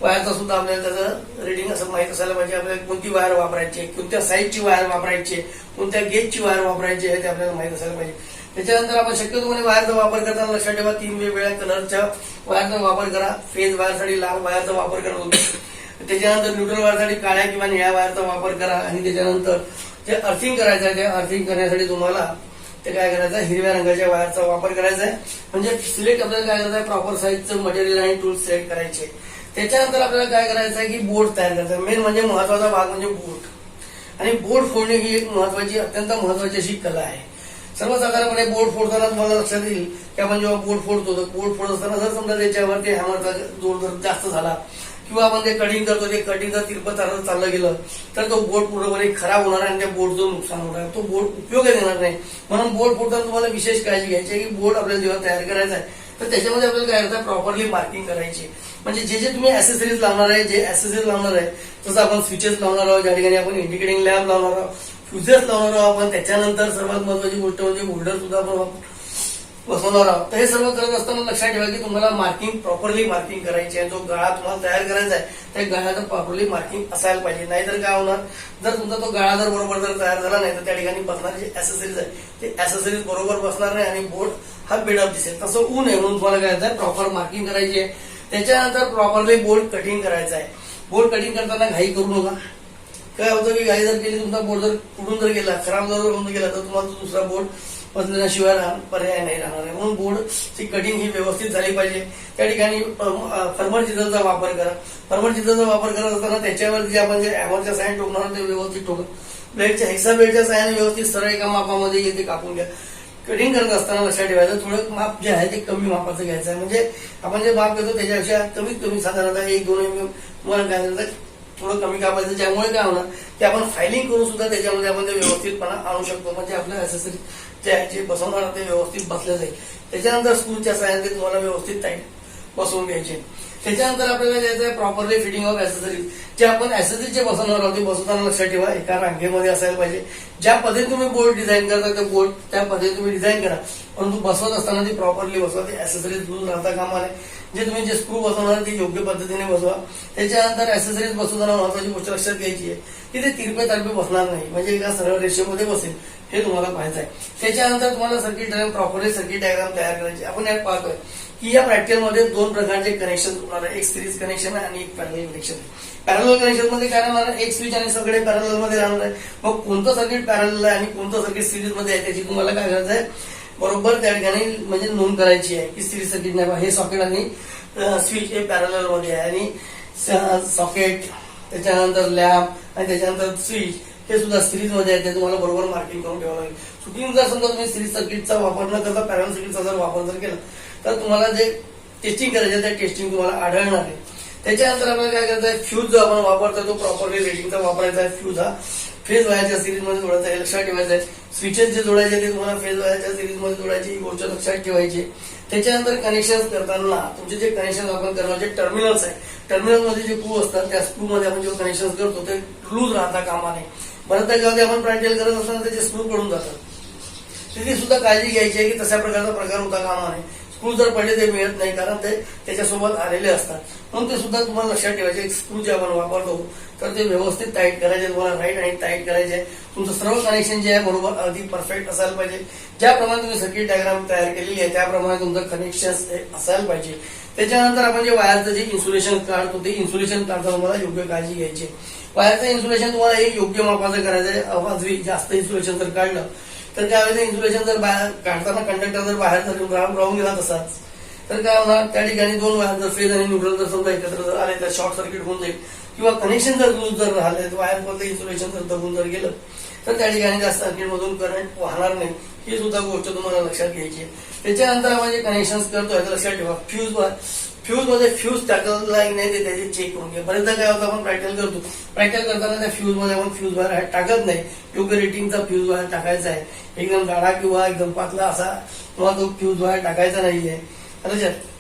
वायरचा सुद्धा आपल्याला त्याचं रेटिंग असं माहित असायला पाहिजे. आपल्याला कोणती वायर वापरायची आहे, कोणत्या साईजची वायर वापरायची आहे, कोणत्या गेजची वायर वापरायची आहे ते आपल्याला माहित असायला पाहिजे. त्याच्यानंतर आपण शक्यतो वायरचा वापर करताना लक्षात ठेवा 3 वेगवेगळ्या कलरच्या वायरचा वापर करा. फेज वायरसाठी लाल वायरचा वापर करत होतो. त्याच्यानंतर न्यूट्रल वायरसाठी काळ्या किंवा निळ्या वायरचा वापर करा. आणि त्याच्यानंतर जे अर्थिंग करायचं आहे त्या अर्थिंग करण्यासाठी तुम्हाला ते काय करायचं आहे, हिरव्या रंगाच्या वायरचा वापर करायचा आहे. म्हणजे सिलेक्ट आपल्याला काय करायचं आहे, प्रॉपर साईजचं मटेरियल आणि टूल्स सिलेक्ट करायचे. त्याच्यानंतर आपल्याला काय करायचं आहे की बोर्ड तयार करायचा. मेन म्हणजे महत्वाचा भाग म्हणजे बोर्ड. आणि बोर्ड फोडणे ही एक महत्वाची अत्यंत महत्वाची अशी कला आहे. सर्वसाधारणपणे बोर्ड फोडताना तुम्हाला लक्षात येईल की आपण जेव्हा बोर्ड फोडतो तर बोर्ड फोडत असताना जर समजा त्याच्यावरती हॅमरचा जोर जर जास्त झाला किंवा आपण जे कटिंग करतो ते कटिंग जर तिरपं चाललं गेलं तर तो बोर्ड पूर्णपणे खराब होणार आणि त्या बोर्डचं नुकसान होणार, तो बोर्ड उपयोगी देणार नाही. म्हणून बोर्ड फोडताना तुम्हाला विशेष काळजी घ्यायची आहे की बोर्ड आपल्याला जेव्हा तयार करायचा आहे तर त्याच्यामध्ये आपल्याला काय करायचं प्रॉपरली मार्किंग करायची. म्हणजे जे तुम्ही ऍक्सेसरीज लावणार आहे, जे ऍक्सेसरीज लावणार आहे जसं आपण स्विचेस लावणार आहोत, ज्या ठिकाणी आपण इंडिकेटिंग लॅम्प लावणार आहोत, फ्युजेस लावणार आहोत आपण, त्याच्यानंतर सर्वात महत्वाची गोष्ट म्हणजे होल्डर सुद्धा आपण बसवणार आहोत. तर हे सर्व करत असताना लक्षात ठेवा की तुम्हाला मार्किंग प्रॉपरली मार्किंग करायची आहे. जो गाळा तुम्हाला तयार करायचा आहे त्या गाळ्याचं प्रॉपरली मार्किंग असायला पाहिजे. नाहीतर काय होणार, जर तुमचा तो गाळा जर बरोबर जर तयार झाला नाही तर त्या ठिकाणी बसणारे जे ऍक्सेसरीज आहे ते ऍक्सेसरीज बरोबर बसणार नाही आणि बोर्ड हा बेडअप दिसेल. तसं होऊ नये म्हणून तुम्हाला काय करायचं प्रॉपर मार्किंग करायची आहे. त्याच्यानंतर प्रॉपरली बोर्ड कटिंग करायचा आहे. बोर्ड कटिंग करताना घाई करू नका. काय होतं की घाई जर केली तुमचा बोर्ड जर कुठून जर गेला, खराब जर होऊन गेला तर तुम्हाला दुसरा बोर्ड बदलण्याशिवाय पर्याय नाही राहणार आहे. म्हणून बोर्डची कटिंग ही व्यवस्थित झाली पाहिजे. त्या ठिकाणी फर्मर चिजलचा वापर करा. फर्मर चिजलचा वापर करत असताना त्याच्यावर जे आपण जे हॅमरच्या साईन ठोकणार ते व्यवस्थित ठोका. ब्लेडच्या हेक्सा ब्लेडच्या साह्याने व्यवस्थित सरळ एका मापामध्ये येते कापून घ्या. कटिंग करत असताना लक्षात ठेवायचं थोडं माप जे आहे ते कमी मापाचं घ्यायचं आहे. म्हणजे आपण जे माप घेतो त्याच्यापेक्षा कमीत कमी साधारणतः 1-2 mm तुम्हाला काय करायचं थोडं कमी कापायचं. ज्यामुळे काय होणार की आपण फायलिंग करून सुद्धा त्याच्यामध्ये आपण ते व्यवस्थितपणा आणू शकतो. म्हणजे आपल्या ऍक्सेसरी जे बसवणार ते व्यवस्थित बसलं जाईल. त्याच्यानंतर स्क्रूच्या साह्याने तुम्हाला व्यवस्थित टाईट बसवून घ्यायचे. त्याच्यानंतर आपल्याला द्यायचं आहे प्रॉपरली फिटिंग ऑफ ऍक्सेसरीज. जे आपण ऍक्सेसरीज जे बसवणार आहोत ते बसवताना लक्षात ठेवा एका रांगेमध्ये असायला पाहिजे. ज्या पद्धतीने तुम्ही बोर्ड डिझाईन करता ते बोर्ड त्या पद्धतीने तुम्ही डिझाईन करा, परंतु बसवत असताना ते प्रॉपरली बसवा. ते ऍक्सेसरीज दूर राहता कामा नये. जे तुम्ही जे स्क्रू बसवणार ते योग्य पद्धतीने बसवा. त्याच्यानंतर ऍक्सेसरीज बसवताना महत्वाची गोष्ट लक्षात घ्यायची आहे की ते तिरपे तारपे बसणार नाही, म्हणजे एका सरळ रेषेमध्ये बसेल हे तुम्हाला पाहायचं आहे. त्याच्यानंतर तुम्हाला circuit diagram properly circuit diagram तयार करायची. आपण यात पाहतोय की या प्रॅक्टिकलमध्ये 2 प्रकारचे कनेक्शन होणार आहे. एक सिरीज कनेक्शन आणि एक पॅरलल कनेक्शन. पॅरलल कनेक्शन मध्ये काय राहणार आहे, एक स्विच आणि सगळे पॅरलल मध्ये राहणार आहे. मग कोणतं सर्किट पॅरलल आहे आणि कोणतं सर्किट सिरीज मध्ये आहे त्याची तुम्हाला काय करायचं आहे बरोबर त्या ठिकाणी म्हणजे नोंद करायची आहे की सिरीज सर्किट नाही हे सॉकेट आणि स्विच हे पॅरलल मध्ये आहे आणि सॉकेट त्याच्यानंतर लॅम्प आणि त्याच्यानंतर स्विच हे सुद्धा सिरीज मध्ये आहे. ते तुम्हाला बरोबर मार्किंग करून ठेवावं लागेल. चुकीने जर समजा तुम्ही सिरीज सर्किटचा वापर न करता पॅरलल सर्किटचा जर वापर जर केला तर तुम्हाला जे टेस्टिंग करायचे त्या टेस्टिंग तुम्हाला आढळणार आहे. त्याच्यानंतर आपल्याला काय करायचं आहे फ्यूज जो आपण वापरतो तो प्रॉपरली रेटिंगचा वापरायचा आहे. फ्यूज हा फेज वायरच्या सिरीज मध्ये जोडायचा आहे, लक्षात ठेवायचं आहे. स्विचेस जे जोडायचे ते तुम्हाला फेज वायरच्या सिरीज मध्ये जोडायची ही गोष्ट लक्षात ठेवायची. त्याच्यानंतर कनेक्शन करताना तुमचे जे कनेक्शन आपण करणार जे टर्मिनल्स आहे टर्मिनल मध्ये जे स्क्रू असतात त्या स्क्रू मध्ये आपण जेव्हा कनेक्शन करतो ते लूज राहता कामा नये. बऱ्याचदा जेव्हा आपण प्रॅक्टिकल करत असताना त्याचे स्क्रू पडून जातात. त्याची सुद्धा काळजी घ्यायची आहे की तशा प्रकारचा प्रकार होता कामा नये. स्क्रू जर पडले ते मिळत नाही, कारण ते त्याच्यासोबत आलेले असतात. म्हणून ते सुद्धा तुम्हाला लक्षात ठेवायचे. स्क्रू जे आपण वापरतो तर ते व्यवस्थित टाईट करायचे, तुम्हाला राईट आणि टाईट करायचे. तुमचं सर्व कनेक्शन जे आहे बरोबर अगदी परफेक्ट असायला पाहिजे. ज्याप्रमाणे तुम्ही सर्किट डायग्राम तयार केलेली आहे त्याप्रमाणे तुमचं कनेक्शन असायला पाहिजे. त्याच्यानंतर आपण जे वायरचं जे इन्सुलेशन काढतो ते इन्सुलेशन काढताना तुम्हाला योग्य काळजी घ्यायची. वायरचं इन्सुलेशन तुम्हाला एक योग्य मापाचं करायचं आहे. अवाजवी जास्त इन्सुलेशन जर काढलं तर काय होतं, इन्सुलेशन जर बाहेर काढताना कंडक्टर जर बाहेर जर राहून गेला तसाच तर काय होणार, त्या ठिकाणी दोन वायर जर फेज आणि न्यूट्रल जर समजा एकत्र जर आले तर शॉर्ट सर्किट होऊन जाईल. किंवा कनेक्शन जर लूज जर राहिले, वायरमध्ये इन्सुलेशन जर दबून जर गेलं तर त्या ठिकाणी त्या सर्किटमधून करंट वाहणार नाही. ही सुद्धा गोष्ट तुम्हाला लक्षात घ्यायची आहे. त्याच्यानंतर आपण जे कनेक्शन करतोय तर लक्षात ठेवा, फ्यूज मध्ये फ्यूज टाकला की नाही ते त्याचे चेक करून घ्या. बरेचदा काय होतं, आपण प्रॅक्टिकल करतो, प्रॅक्टिकल करताना त्या फ्यूज मध्ये आपण फ्यूज वायर टाकत नाही. योग्य रेटिंगचा फ्यूज वायर टाकायचा आहे. एकदम गाढा किंवा एकदम पातला असा तुम्हाला तो फ्यूज वायर टाकायचा नाहीये.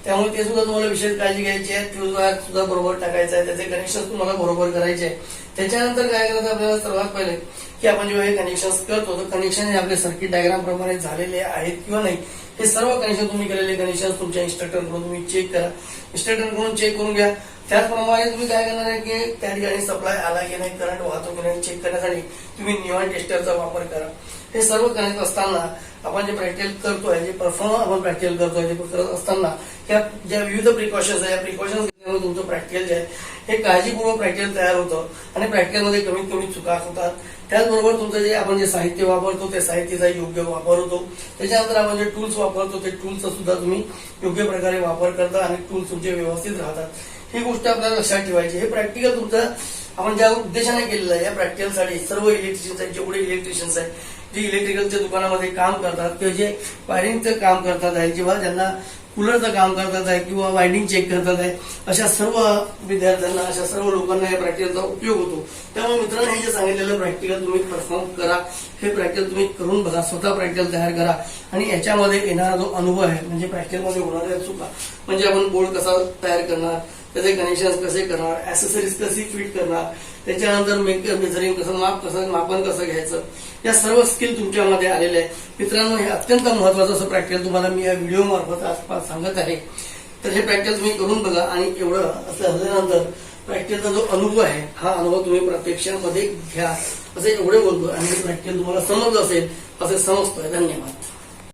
त्यामुळे ते सुद्धा तुम्हाला विशेष काळजी घ्यायची आहे. फ्यूज वायर सुद्धा बरोबर टाकायचं आहे, त्याचे कनेक्शन तुम्हाला बरोबर करायचे आहे. त्याच्यानंतर काय करायचं आपल्याला, सर्वात पहिले की आपण जेव्हा हे कनेक्शन करतो तर कनेक्शन हे आपले सर्किट डायग्राम प्रमाणे झालेले आहेत किंवा नाही, हे सर्व कनेक्शन तुम्ही केलेले कनेक्शन तुमच्या इन्स्ट्रक्टरकडून तुम्ही चेक करा. इन्स्ट्रक्टरकडून चेक करून घ्या. त्याचप्रमाणे तुम्ही काय करणार आहे की त्या ठिकाणी सप्लाय आला की नाही, करंट वाहतो की नाही चेक करण्यासाठी तुम्ही निऑन टेस्टरचा वापर करा. हे सर्व कनेक्ट असताना आपण जे प्रॅक्टिकल करतोय, जे परफॉर्म आपण प्रॅक्टिकल करतोय ते करत असताना या ज्या विविध प्रिकॉशन्स आहे, या प्रिकॉशन्स घेण्यामुळे तुमचं प्रॅक्टिकल जे आहे हे काळजीपूर्वक प्रॅक्टिकल तयार होतं आणि प्रॅक्टिकलमध्ये कमीत कमी चुका होतात. त्याचबरोबर तुमचं जे आपण जे साहित्य वापरतो ते साहित्याचा योग्य वापर होतो. त्याच्यानंतर आपण जे टूल्स वापरतो ते टूल्सचा सुद्धा तुम्ही योग्य प्रकारे वापर करता आणि टूल्स तुमचे व्यवस्थित राहतात. ही गोष्ट आपल्याला लक्षात ठेवायची. हे प्रॅक्टिकल तुमचं आपण ज्या उद्देशाने केलेलं आहे, या प्रॅक्टिकलसाठी सर्व इलेक्ट्रिशियन्स आहेत, जेवढे इलेक्ट्रिशियन्स आहेत, जे इलेक्ट्रिकलच्या दुकानामध्ये काम करतात किंवा जे वायरिंगचं काम करतात आहे, किंवा ज्यांना कूलरचं काम करतात आहे किंवा वायरिंग चेक करतात आहे, अशा सर्व विद्यार्थ्यांना, अशा सर्व लोकांना या प्रॅक्टिकलचा उपयोग होतो. त्यामुळे मित्रांनो, हे जे सांगितलेलं प्रॅक्टिकल तुम्ही परफॉर्म करा. हे प्रॅक्टिकल तुम्ही करून बघा, स्वतः प्रॅक्टिकल तयार करा आणि याच्यामध्ये येणारा जो अनुभव आहे, म्हणजे प्रॅक्टिकलमध्ये होणाऱ्या चुका, म्हणजे आपण बोर्ड कसा तयार करणार, त्याचे कनेक्शन कसे करणार, ऍक्सेसरीज कशी फिट करणार, त्याच्यानंतर मेजरिंग कसं, मापन कसं घ्यायचं, या सर्व स्किल तुमच्यामध्ये आलेले आहे. मित्रांनो, हे अत्यंत महत्वाचं असं प्रॅक्टिकल तुम्हाला मी या व्हिडिओ मार्फत आसपास सांगत आहे. तर हे प्रॅक्टिकल तुम्ही करून बघा आणि एवढं असं झाल्यानंतर प्रॅक्टिकलचा जो अनुभव आहे, हा अनुभव तुम्ही प्रत्यक्षामध्ये घ्या, असे एवढे बोलतो आणि हे प्रॅक्टिकल तुम्हाला समजलं असेल असे समजतोय. धन्यवाद.